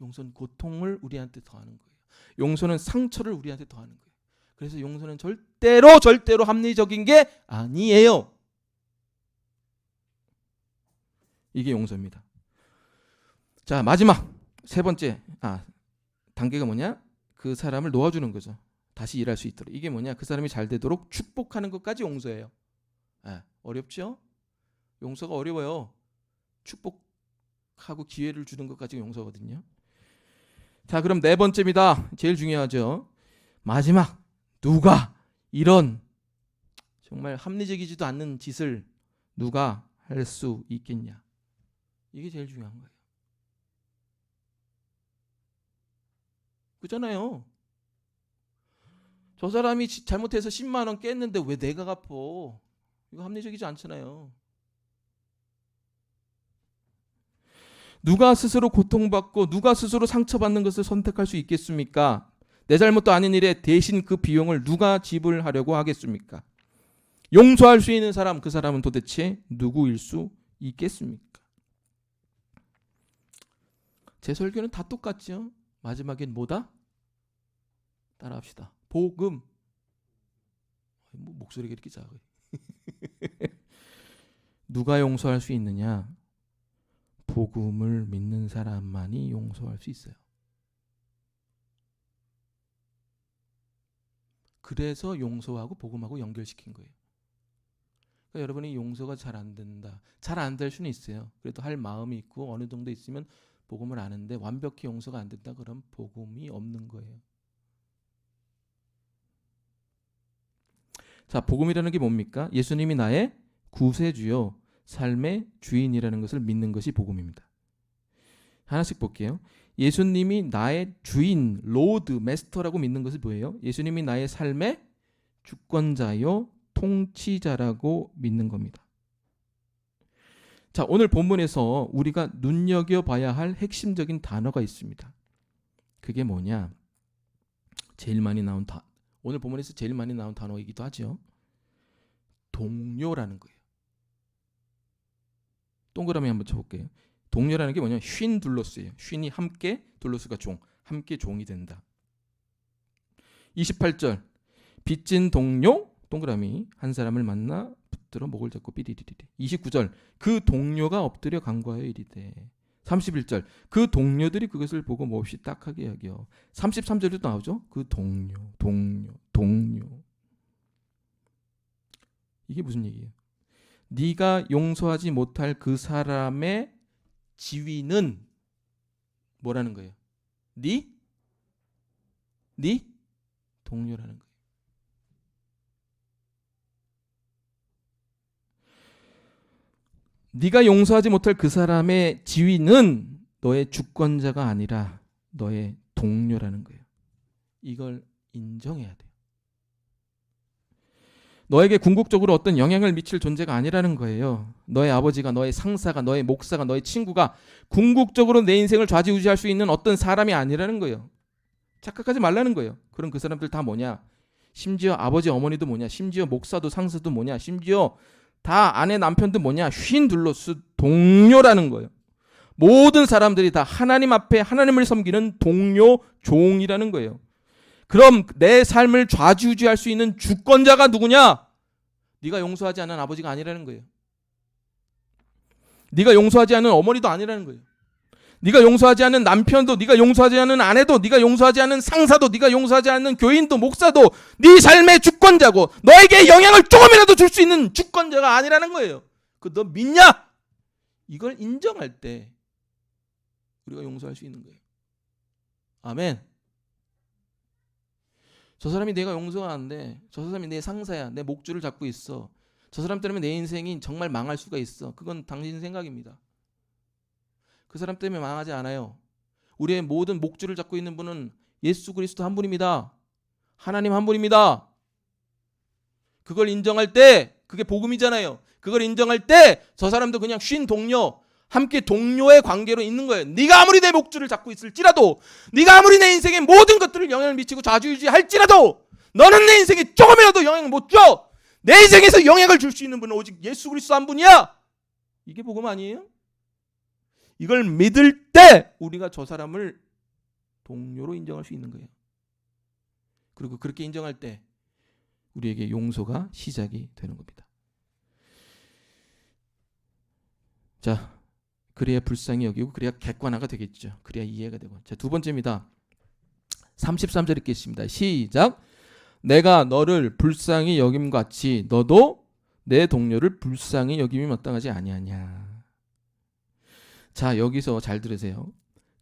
용서는 고통을 우리한테 더하는 거예요. 용서는 상처를 우리한테 더하는 거예요. 그래서 용서는 절대로 합리적인 게 아니에요. 이게 용서입니다. 자, 마지막 세 번째 단계가 뭐냐? 그 사람을 놓아주는 거죠. 다시 일할 수 있도록. 이게 뭐냐? 그 사람이 잘 되도록 축복하는 것까지 용서예요. 어렵죠? 용서가 어려워요. 축복하고 기회를 주는 것까지 용서거든요. 자, 그럼 네 번째입니다. 제일 중요하죠. 마지막, 누가 이런 정말 합리적이지도 않는 짓을 누가 할 수 있겠냐? 이게 제일 중요한 거예요. 그잖아요. 저 사람이 잘못해서 10만 원 깼는데 왜 내가 갚어? 이거 합리적이지 않잖아요. 누가 스스로 고통받고 누가 스스로 상처받는 것을 선택할 수 있겠습니까? 내 잘못도 아닌 일에 대신 그 비용을 누가 지불하려고 하겠습니까? 용서할 수 있는 사람, 그 사람은 도대체 누구일 수 있겠습니까? 제 설교는 다 똑같죠. 마지막엔 뭐다? 따라합시다. 복음. 뭐 목소리가 이렇게 작아요. 누가 용서할 수 있느냐? 복음을 믿는 사람만이 용서할 수 있어요. 그래서 용서하고 복음하고 연결시킨 거예요. 그러니까 여러분이 용서가 잘 안 된다. 잘 안 될 수는 있어요. 그래도 할 마음이 있고 어느 정도 있으면 복음을 아는데 완벽히 용서가 안 된다 그럼 복음이 없는 거예요. 자, 복음이라는 게 뭡니까? 예수님이 나의 구세주요 삶의 주인이라는 것을 믿는 것이 복음입니다. 하나씩 볼게요. 예수님이 나의 주인, 로드, 마스터라고 믿는 것이 뭐예요? 예수님이 나의 삶의 주권자요 통치자라고 믿는 겁니다. 자, 오늘 본문에서 우리가 눈여겨봐야 할 핵심적인 단어가 있습니다. 그게 뭐냐? 오늘 본문에서 제일 많이 나온 단어이기도 하죠. 동료라는 거예요. 동그라미 한번 쳐볼게요. 동료라는 게 뭐냐면 쉰 둘로스예요. 쉰이 함께, 둘로스가 종, 함께 종이 된다. 28절 빚진 동료 동그라미 한 사람을 만나 붙들어 목을 잡고 삐리리리. 29절 그 동료가 엎드려 간구하여 이르되. 31절 그 동료들이 그것을 보고 몹시 딱하게 여겨. 33절에도 나오죠. 그 동료. 이게 무슨 얘기예요? 네가 용서하지 못할 그 사람의 지위는 뭐라는 거예요? 네 동료라는 거예요. 네가 용서하지 못할 그 사람의 지위는 너의 주권자가 아니라 너의 동료라는 거예요. 이걸 인정해야 돼요. 너에게 궁극적으로 어떤 영향을 미칠 존재가 아니라는 거예요. 너의 아버지가, 너의 상사가, 너의 목사가, 너의 친구가 궁극적으로 내 인생을 좌지우지할 수 있는 어떤 사람이 아니라는 거예요. 착각하지 말라는 거예요. 그럼 그 사람들 다 뭐냐? 심지어 아버지, 어머니도 뭐냐? 심지어 목사도 상사도 뭐냐? 심지어 다 아내, 남편도 뭐냐? 쉰 둘로스 동료라는 거예요. 모든 사람들이 다 하나님 앞에 하나님을 섬기는 동료, 종이라는 거예요. 그럼 내 삶을 좌지우지할 수 있는 주권자가 누구냐? 네가 용서하지 않은 아버지가 아니라는 거예요. 네가 용서하지 않은 어머니도 아니라는 거예요. 네가 용서하지 않은 남편도, 네가 용서하지 않은 아내도, 네가 용서하지 않은 상사도, 네가 용서하지 않는 교인도, 목사도 네 삶의 주권자고 너에게 영향을 조금이라도 줄 수 있는 주권자가 아니라는 거예요. 그 너 믿냐? 이걸 인정할 때 우리가 용서할 수 있는 거예요. 아멘. 저 사람이 내가 용서하는데 저 사람이 내 상사야. 내 목줄을 잡고 있어. 저 사람 때문에 내 인생이 정말 망할 수가 있어. 그건 당신 생각입니다. 그 사람 때문에 망하지 않아요. 우리의 모든 목줄을 잡고 있는 분은 예수 그리스도 한 분입니다. 하나님 한 분입니다. 그걸 인정할 때 그게 복음이잖아요. 그걸 인정할 때 저 사람도 그냥 쉰 동료, 함께 동료의 관계로 있는 거예요. 네가 아무리 내 목줄을 잡고 있을지라도, 네가 아무리 내 인생에 모든 것들을 영향을 미치고 좌지우지할지라도 너는 내 인생에 조금이라도 영향을 못 줘. 내 인생에서 영향을 줄 수 있는 분은 오직 예수 그리스도 한 분이야. 이게 복음 아니에요? 이걸 믿을 때 우리가 저 사람을 동료로 인정할 수 있는 거예요. 그리고 그렇게 인정할 때 우리에게 용서가 시작이 되는 겁니다. 자, 그래야 불쌍히 여기고 그래야 객관화가 되겠죠. 그래야 이해가 되고. 자, 두 번째입니다. 33절 읽겠습니다. 시작. 내가 너를 불쌍히 여김같이 너도 내 동료를 불쌍히 여김이 마땅하지 아니하냐. 자, 여기서 잘 들으세요.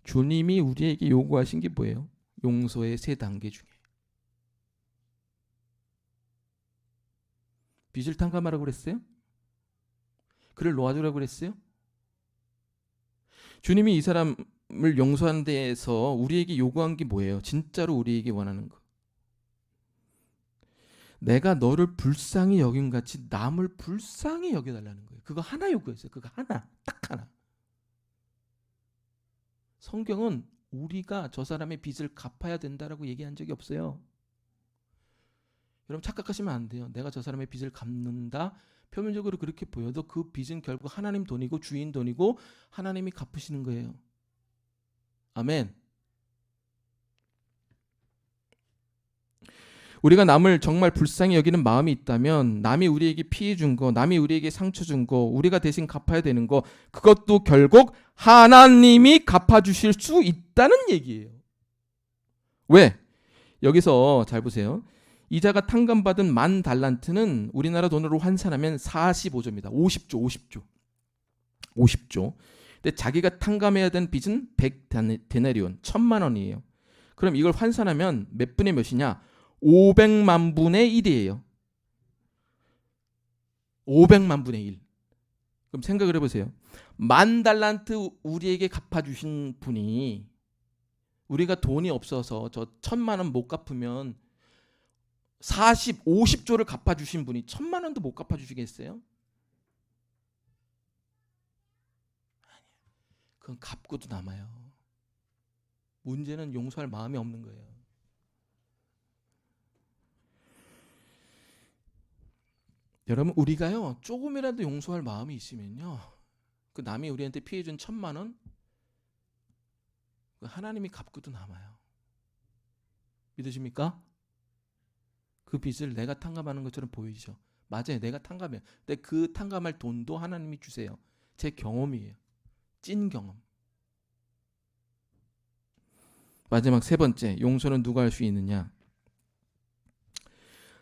주님이 우리에게 요구하신 게 뭐예요? 용서의 세 단계 중에 빚을 탕감하라고 그랬어요? 그를 놓아주라고 그랬어요? 주님이 이 사람을 용서하는 데에서 우리에게 요구한 게 뭐예요? 진짜로 우리에게 원하는 거. 내가 너를 불쌍히 여긴 같이 남을 불쌍히 여겨달라는 거예요. 그거 하나 요구했어요. 그거 하나, 딱 하나. 성경은 우리가 저 사람의 빚을 갚아야 된다라고 얘기한 적이 없어요. 여러분 착각하시면 안 돼요. 내가 저 사람의 빚을 갚는다. 표면적으로 그렇게 보여도 그 빚은 결국 하나님 돈이고 주인 돈이고 하나님이 갚으시는 거예요. 아멘. 우리가 남을 정말 불쌍히 여기는 마음이 있다면 남이 우리에게 피해 준 거, 남이 우리에게 상처 준 거, 우리가 대신 갚아야 되는 거, 그것도 결국 하나님이 갚아주실 수 있다는 얘기예요. 왜? 여기서 잘 보세요. 이자가 탕감받은 10,000달란트는 우리나라 돈으로 환산하면 45조입니다. 50조. 근데 자기가 탕감해야 되는 빚은 100데나리온, 1,000,000원이에요. 그럼 이걸 환산하면 몇 분의 몇이냐? 500만 분의 1이에요. 500만 분의 1. 그럼 생각을 해보세요. 10,000달란트 우리에게 갚아주신 분이 우리가 돈이 없어서 저 1,000,000원 못 갚으면 50조를 갚아주신 분이 1,000,000원도 못 갚아주시겠어요? 아니야. 그건 갚고도 남아요. 문제는 용서할 마음이 없는 거예요. 여러분 우리가요 조금이라도 용서할 마음이 있으면요 그 남이 우리한테 피해준 1,000,000원 그 하나님이 갚고도 남아요. 믿으십니까? 그 빚을 내가 탕감하는 것처럼 보이죠. 맞아요. 내가 탕감해요. 근데 그 탕감할 돈도 하나님이 주세요. 제 경험이에요. 찐 경험. 마지막 세 번째, 용서는 누가 할 수 있느냐?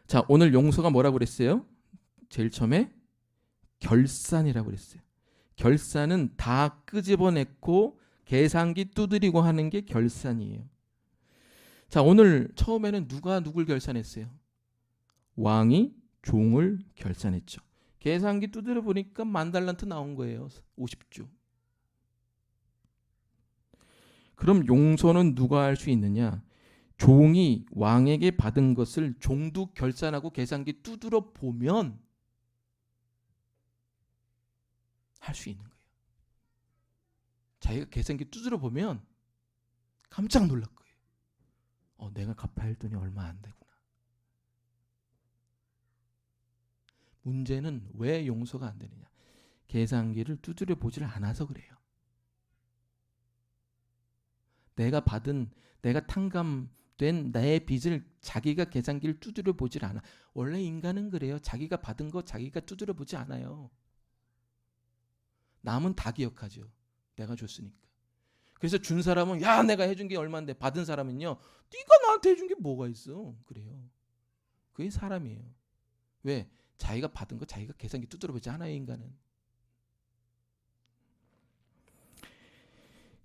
자, 오늘 용서가 뭐라고 그랬어요? 제일 처음에 결산이라고 그랬어요. 결산은 다 끄집어냈고 계산기 두드리고 하는 게 결산이에요. 자, 오늘 처음에는 누가 누굴 결산했어요? 왕이 종을 결산했죠. 계산기 두드려 보니까 10,000달란트 나온 거예요. 50조. 그럼 용서는 누가 할 수 있느냐? 종이 왕에게 받은 것을 종도 결산하고 계산기 두드려 보면 할 수 있는 거예요. 자기가 계산기 두드려 보면 깜짝 놀랄 거예요. 내가 갚아야 할 돈이 얼마 안 되구나. 문제는 왜 용서가 안 되느냐? 계산기를 두드려 보질 않아서 그래요. 내가 탕감된 내 빚을 자기가 계산기를 두드려 보질 않아. 원래 인간은 그래요. 자기가 받은 거 자기가 두드려 보지 않아요. 남은 다 기억하죠. 내가 줬으니까. 그래서 준 사람은 야 내가 해준 게 얼마인데, 받은 사람은요 네가 나한테 해준 게 뭐가 있어. 그래요. 그게 사람이에요. 왜? 자기가 받은 거 자기가 계산기 두드려 보지 않아요. 인간은.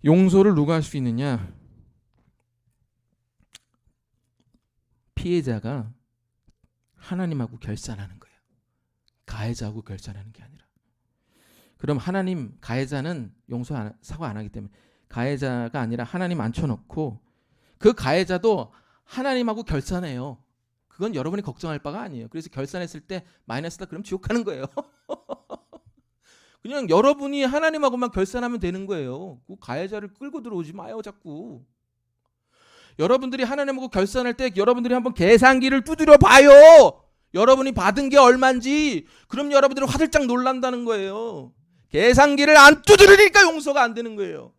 용서를 누가 할 수 있느냐? 피해자가 하나님하고 결산하는 거예요. 가해자하고 결산하는 게 아니라. 그럼 하나님, 가해자는 사과 안 하기 때문에 가해자가 아니라 하나님 앉혀놓고 그 가해자도 하나님하고 결산해요. 그건 여러분이 걱정할 바가 아니에요. 그래서 결산했을 때 마이너스다 그럼 지옥 가는 거예요. 그냥 여러분이 하나님하고만 결산하면 되는 거예요. 그 가해자를 끌고 들어오지 마요 자꾸. 여러분들이 하나님하고 결산할 때 여러분들이 한번 계산기를 두드려 봐요. 여러분이 받은 게 얼마인지. 그럼 여러분들이 화들짝 놀란다는 거예요. 계산기를 안 두드리니까 용서가 안 되는 거예요.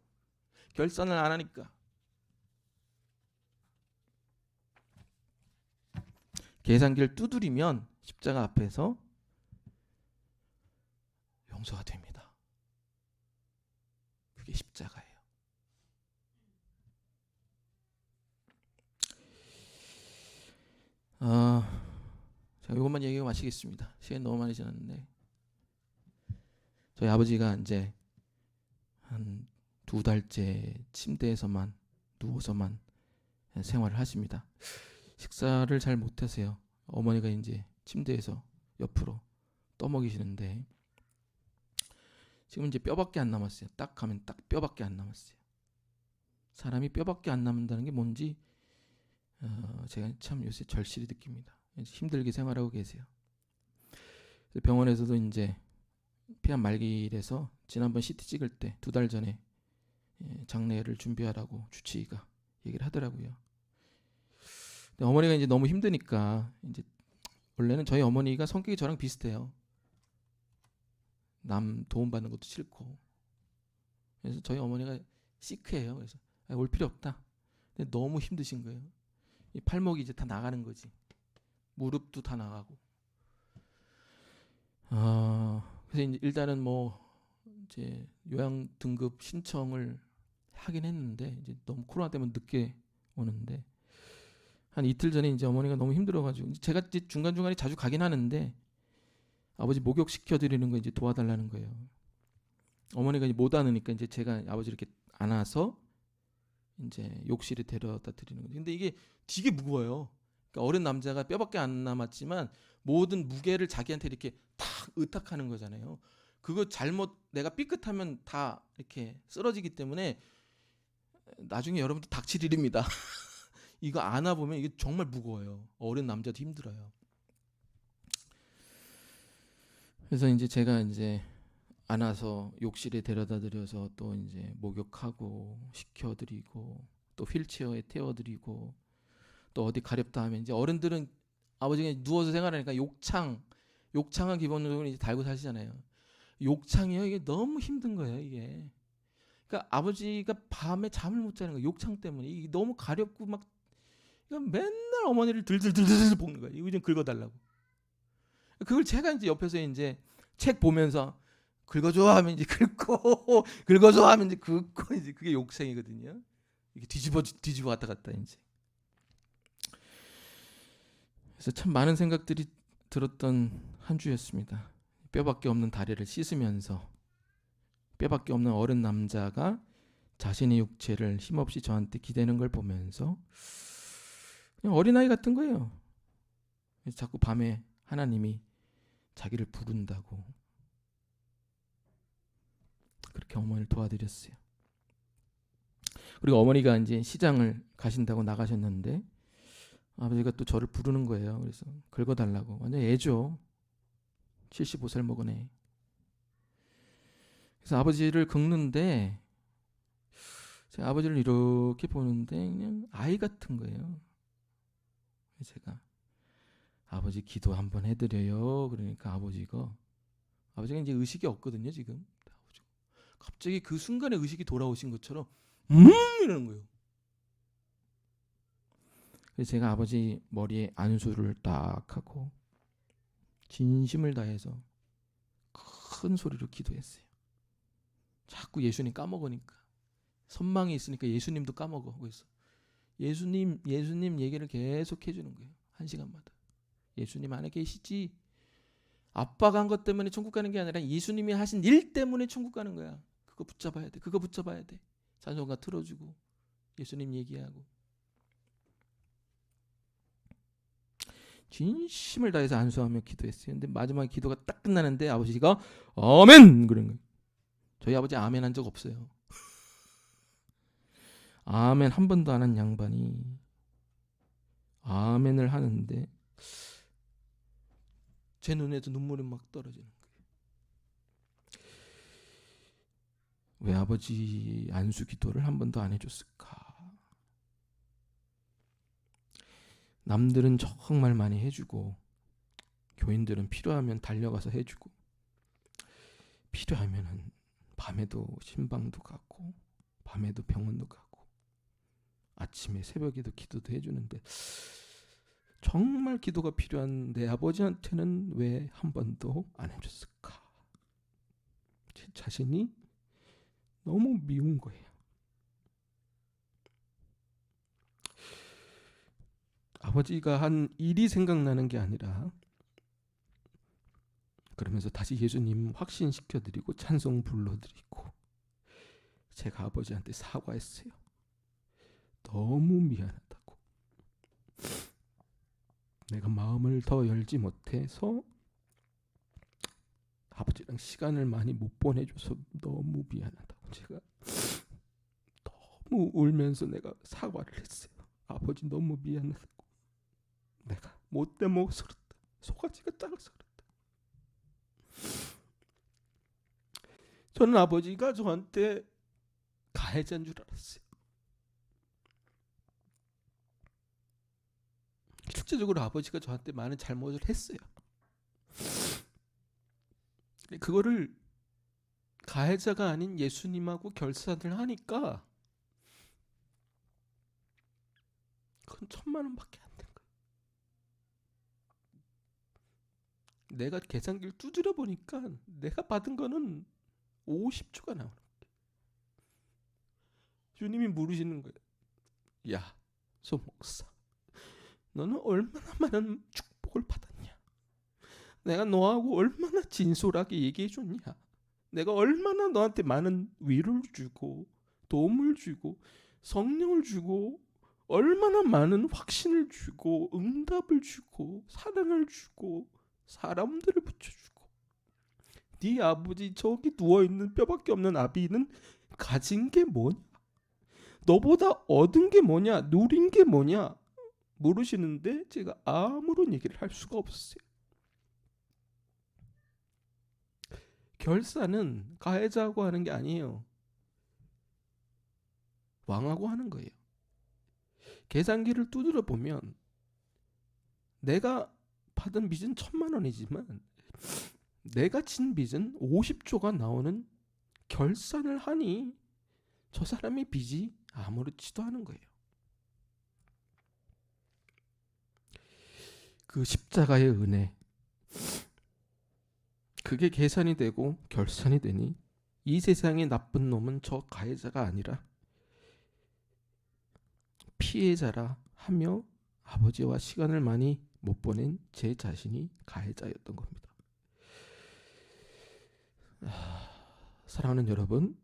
결산을 안 하니까. 계산기를 두드리면 십자가 앞에서 용서가 됩니다. 그게 십자가예요. 자, 이것만 얘기하고 마치겠습니다. 시간이 너무 많이 지났는데 저희 아버지가 이제 한 2달째 침대에서만 누워서만 생활을 하십니다. 식사를 잘 못하세요. 어머니가 이제 침대에서 옆으로 떠먹이시는데 지금 이제 뼈밖에 안 남았어요. 딱 가면 딱 뼈밖에 안 남았어요. 사람이 뼈밖에 안 남는다는 게 뭔지 제가 참 요새 절실히 느낍니다. 힘들게 생활하고 계세요. 병원에서도 이제 폐암 말기라서 지난번 CT 찍을 때 2달 전에 장례를 준비하라고 주치의가 얘기를 하더라고요. 근데 어머니가 이제 너무 힘드니까 이제 원래는 저희 어머니가 성격이 저랑 비슷해요. 남 도움 받는 것도 싫고. 그래서 저희 어머니가 시크해요. 그래서 올 필요 없다. 근데 너무 힘드신 거예요. 이 팔목이 이제 다 나가는 거지. 무릎도 다 나가고. 그래서 이제 일단은 뭐 이제 요양 등급 신청을 하긴 했는데 이제 너무 코로나 때문에 늦게 오는데 한 이틀 전에 이제 어머니가 너무 힘들어가지고 제가 이제 중간중간에 자주 가긴 하는데 아버지 목욕 시켜드리는 거 이제 도와달라는 거예요. 어머니가 이제 못 안으니까 이제 제가 아버지 이렇게 안아서 이제 욕실에 데려다 드리는 거죠. 근데 이게 되게 무거워요. 그러니까 어린 남자가 뼈밖에 안 남았지만 모든 무게를 자기한테 이렇게 탁 의탁하는 거잖아요. 그거 잘못 내가 삐끗하면 다 이렇게 쓰러지기 때문에 나중에 여러분들 닥칠 일입니다. 이거 안아보면 이게 정말 무거워요. 어린 남자도 힘들어요. 그래서 이제 제가 이제 안아서 욕실에 데려다 드려서 또 이제 목욕하고 시켜드리고 또 휠체어에 태워드리고 또 어디 가렵다 하면 이제 어른들은 아버지가 누워서 생활하니까 욕창은 기본적으로 이제 달고 사시잖아요. 욕창이요 이게 너무 힘든 거예요 이게. 그러니까 아버지가 밤에 잠을 못 자는 거예요. 욕창 때문에 이게 너무 가렵고 막 이거 맨날 어머니를 들들들들 볶는 거예요. 이거 좀 긁어달라고. 그걸 제가 이제 옆에서 이제 책 보면서 긁어줘 하면 이제 긁고 긁어줘 하면 이제 긁고 이제 그게 욕창이거든요. 이게 뒤집어 왔다 갔다 이제. 그래서 참 많은 생각들이 들었던 한 주였습니다. 뼈밖에 없는 다리를 씻으면서 뼈밖에 없는 어른 남자가 자신의 육체를 힘없이 저한테 기대는 걸 보면서 그냥 어린아이 같은 거예요. 그래서 자꾸 밤에 하나님이 자기를 부른다고 그렇게 어머니를 도와드렸어요. 그리고 어머니가 이제 시장을 가신다고 나가셨는데 아버지가 또 저를 부르는 거예요. 그래서 긁어달라고. 완전 애죠. 75살 먹은 애. 그래서 아버지를 긁는데 제가 아버지를 이렇게 보는데 그냥 아이 같은 거예요. 제가 아버지 기도 한번 해드려요. 그러니까 아버지가 이제 의식이 없거든요 지금. 갑자기 그 순간에 의식이 돌아오신 것처럼 이러는 거예요. 그래서 제가 아버지 머리에 안수를 딱 하고 진심을 다해서 큰 소리로 기도했어요. 자꾸 예수님 까먹으니까 선망이 있으니까 예수님도 까먹어. 그래서 예수님 얘기를 계속 해주는 거예요. 1시간마다. 예수님 안에 계시지. 아빠가 한 것 때문에 천국 가는 게 아니라 예수님이 하신 일 때문에 천국 가는 거야. 그거 붙잡아야 돼. 그거 붙잡아야 돼. 찬송가 틀어주고 예수님 얘기하고 진심을 다해서 안수하며 기도했어요. 근데 마지막에 기도가 딱 끝나는데 아버지가 아멘 그런 거예요. 저희 아버지 아멘 한 적 없어요. 아멘 한 번도 안 한 양반이 아멘을 하는데 제 눈에도 눈물이 막 떨어지는 거예요. 왜 아버지 안수 기도를 한 번도 안 해줬을까? 남들은 정말 많이 해주고 교인들은 필요하면 달려가서 해주고 필요하면은 밤에도 신방도 가고 밤에도 병원도 가고 아침에 새벽에도 기도도 해주는데 정말 기도가 필요한 내 아버지한테는 왜 한 번도 안 해줬을까? 제 자신이 너무 미운 거예요. 아버지가 한 일이 생각나는 게 아니라 그러면서 다시 예수님 확신시켜드리고 찬송 불러드리고 제가 아버지한테 사과했어요. 너무 미안하다고. 내가 마음을 더 열지 못해서 아버지랑 시간을 많이 못 보내줘서 너무 미안하다고 제가 너무 울면서 내가 사과를 했어요. 아버지 너무 미안하다고. 내가 못돼 먹어서 그렇다. 소가지가 작아서 그렇다. 저는 아버지가 저한테 가해자인 줄 알았어요. 실제적으로 아버지가 저한테 많은 잘못을 했어요. 그거를 가해자가 아닌 예수님하고 결산을 하니까 그건 1,000,000원밖에 안 된 거예요. 내가 계산기를 두드려 보니까 내가 받은 거는 50조가 나오는 거예요. 주님이 물으시는 거예요. 야, 소 목사, 너는 얼마나 많은 축복을 받았냐? 내가 너하고 얼마나 진솔하게 얘기해 줬냐? 내가 얼마나 너한테 많은 위로를 주고 도움을 주고 성령을 주고 얼마나 많은 확신을 주고 응답을 주고 사랑을 주고 사람들을 붙여주고. 네 아버지 저기 누워있는 뼈밖에 없는 아비는 가진 게 뭐냐? 너보다 얻은 게 뭐냐? 누린 게 뭐냐? 모르시는데 제가 아무런 얘기를 할 수가 없었어요. 결산은 가해자하고 하는 게 아니에요. 왕하고 하는 거예요. 계산기를 두드려 보면 내가 받은 빚은 1,000,000원이지만 내가 진 빚은 50조가 나오는 결산을 하니 저 사람의 빚이 아무렇지도 않은 거예요. 그 십자가의 은혜, 그게 계산이 되고 결산이 되니 이 세상의 나쁜 놈은 저 가해자가 아니라 피해자라 하며 아버지와 시간을 많이 못 보낸 제 자신이 가해자였던 겁니다. 사랑하는 여러분,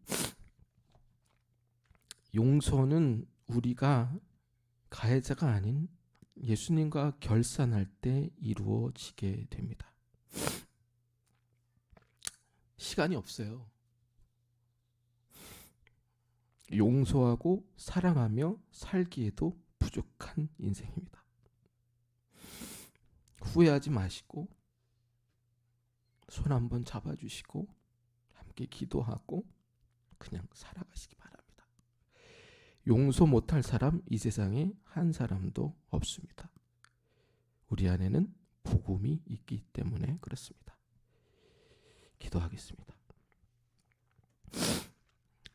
용서는 우리가 가해자가 아닌 예수님과 결산할 때 이루어지게 됩니다. 시간이 없어요. 용서하고 사랑하며 살기에도 부족한 인생입니다. 후회하지 마시고 손 한번 잡아주시고 함께 기도하고 그냥 살아가시기 바랍니다. 용서 못할 사람 이 세상에 한 사람도 없습니다. 우리 안에는 복음이 있기 때문에 그렇습니다. 기도하겠습니다.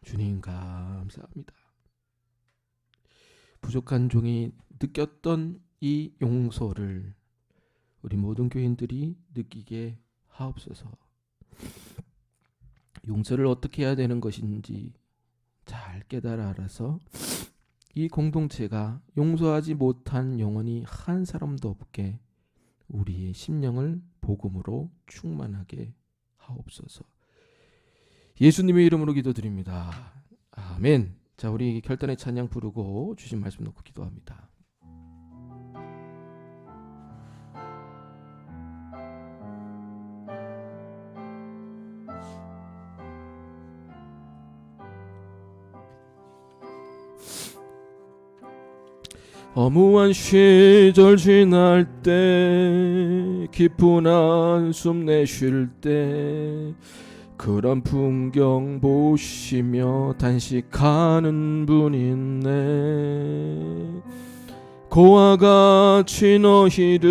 주님 감사합니다. 부족한 종이 느꼈던 이 용서를 우리 모든 교인들이 느끼게 하옵소서. 용서를 어떻게 해야 되는 것인지 잘 깨달아 알아서 이 공동체가 용서하지 못한 영혼이 한 사람도 없게 우리의 심령을 복음으로 충만하게 하옵소서. 예수님의 이름으로 기도드립니다. 아멘. 자, 우리 결단의 찬양 부르고 주신 말씀 놓고 기도합니다. 허무한 시절 지날 때 깊은 한숨 내쉴 때 그런 풍경 보시며 단식하는 분 있네. 고와 같이 너희를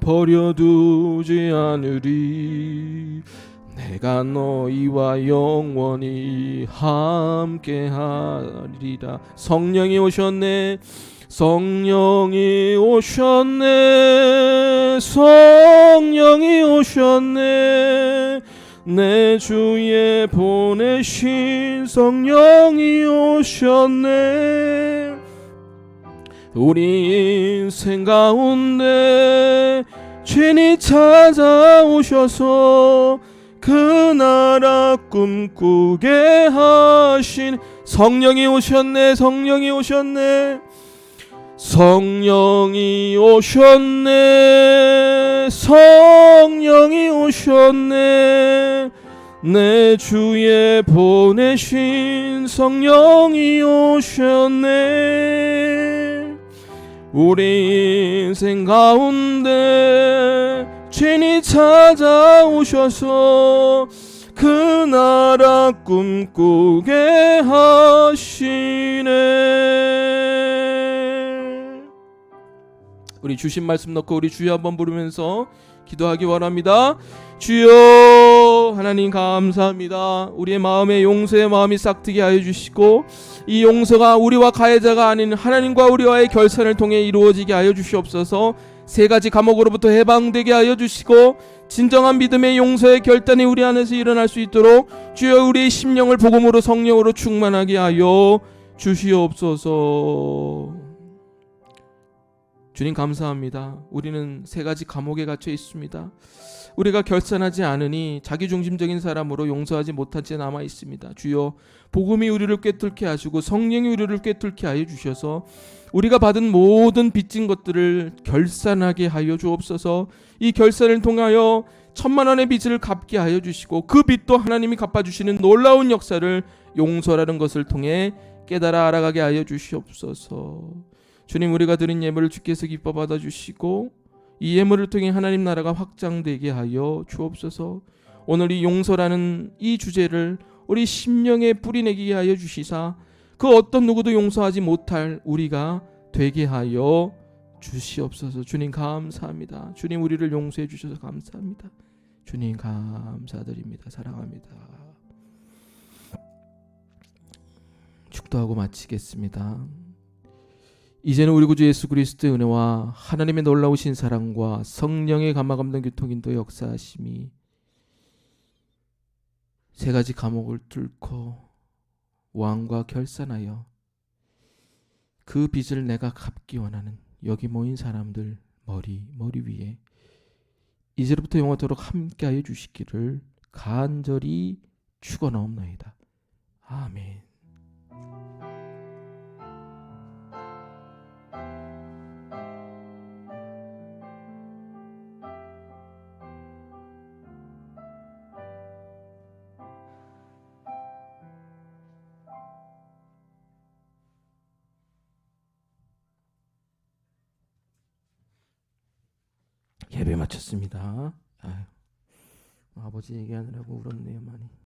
버려두지 않으리. 내가 너희와 영원히 함께하리라. 성령이 오셨네. 성령이 오셨네. 성령이 오셨네. 내 주에 보내신 성령이 오셨네. 우리 인생 가운데 주님 찾아오셔서 그 나라 꿈꾸게 하신 성령이 오셨네. 성령이 오셨네. 성령이 오셨네. 성령이 오셨네. 내 주에 보내신 성령이 오셨네. 우리 인생 가운데 주인이 찾아오셔서 그 나라 꿈꾸게 하시네. 우리 주신 말씀 넣고 우리 주여 한번 부르면서 기도하기 원합니다. 주여 하나님 감사합니다. 우리의 마음에 용서의 마음이 싹트게 하여 주시고 이 용서가 우리와 가해자가 아닌 하나님과 우리와의 결산을 통해 이루어지게 하여 주시옵소서. 세 가지 감옥으로부터 해방되게 하여 주시고 진정한 믿음의 용서의 결단이 우리 안에서 일어날 수 있도록 주여 우리의 심령을 복음으로 성령으로 충만하게 하여 주시옵소서. 주님 감사합니다. 우리는 세 가지 감옥에 갇혀 있습니다. 우리가 결산하지 않으니 자기중심적인 사람으로 용서하지 못한 채 남아 있습니다. 주여 복음이 우리를 꿰뚫게 하시고 성령이 우리를 꿰뚫게 하여 주셔서 우리가 받은 모든 빚진 것들을 결산하게 하여 주옵소서. 이 결산을 통하여 1,000만 원의 빚을 갚게 하여 주시고 그 빚도 하나님이 갚아주시는 놀라운 역사를 용서라는 것을 통해 깨달아 알아가게 하여 주시옵소서. 주님, 우리가 드린 예물을 주께서 기뻐 받아주시고 이 예물을 통해 하나님 나라가 확장되게 하여 주옵소서. 오늘 이 용서라는 이 주제를 우리 심령에 뿌리내게 하여 주시사 그 어떤 누구도 용서하지 못할 우리가 되게 하여 주시옵소서. 주님 감사합니다. 주님 우리를 용서해 주셔서 감사합니다. 주님 감사드립니다. 사랑합니다. 축도하고 마치겠습니다. 이제는 우리 구주 예수 그리스도의 은혜와 하나님의 놀라우신 사랑과 성령의 감화감동 교통인도 역사하심이 세 가지 감옥을 뚫고 왕과 결산하여 그 빚을 내가 갚기 원하는 여기 모인 사람들 머리 위에 이제부터 영원토록 함께하여 주시기를 간절히 축원하옵나이다. 아멘. 예배 마쳤습니다. 아버지 얘기하느라고 울었네요 많이.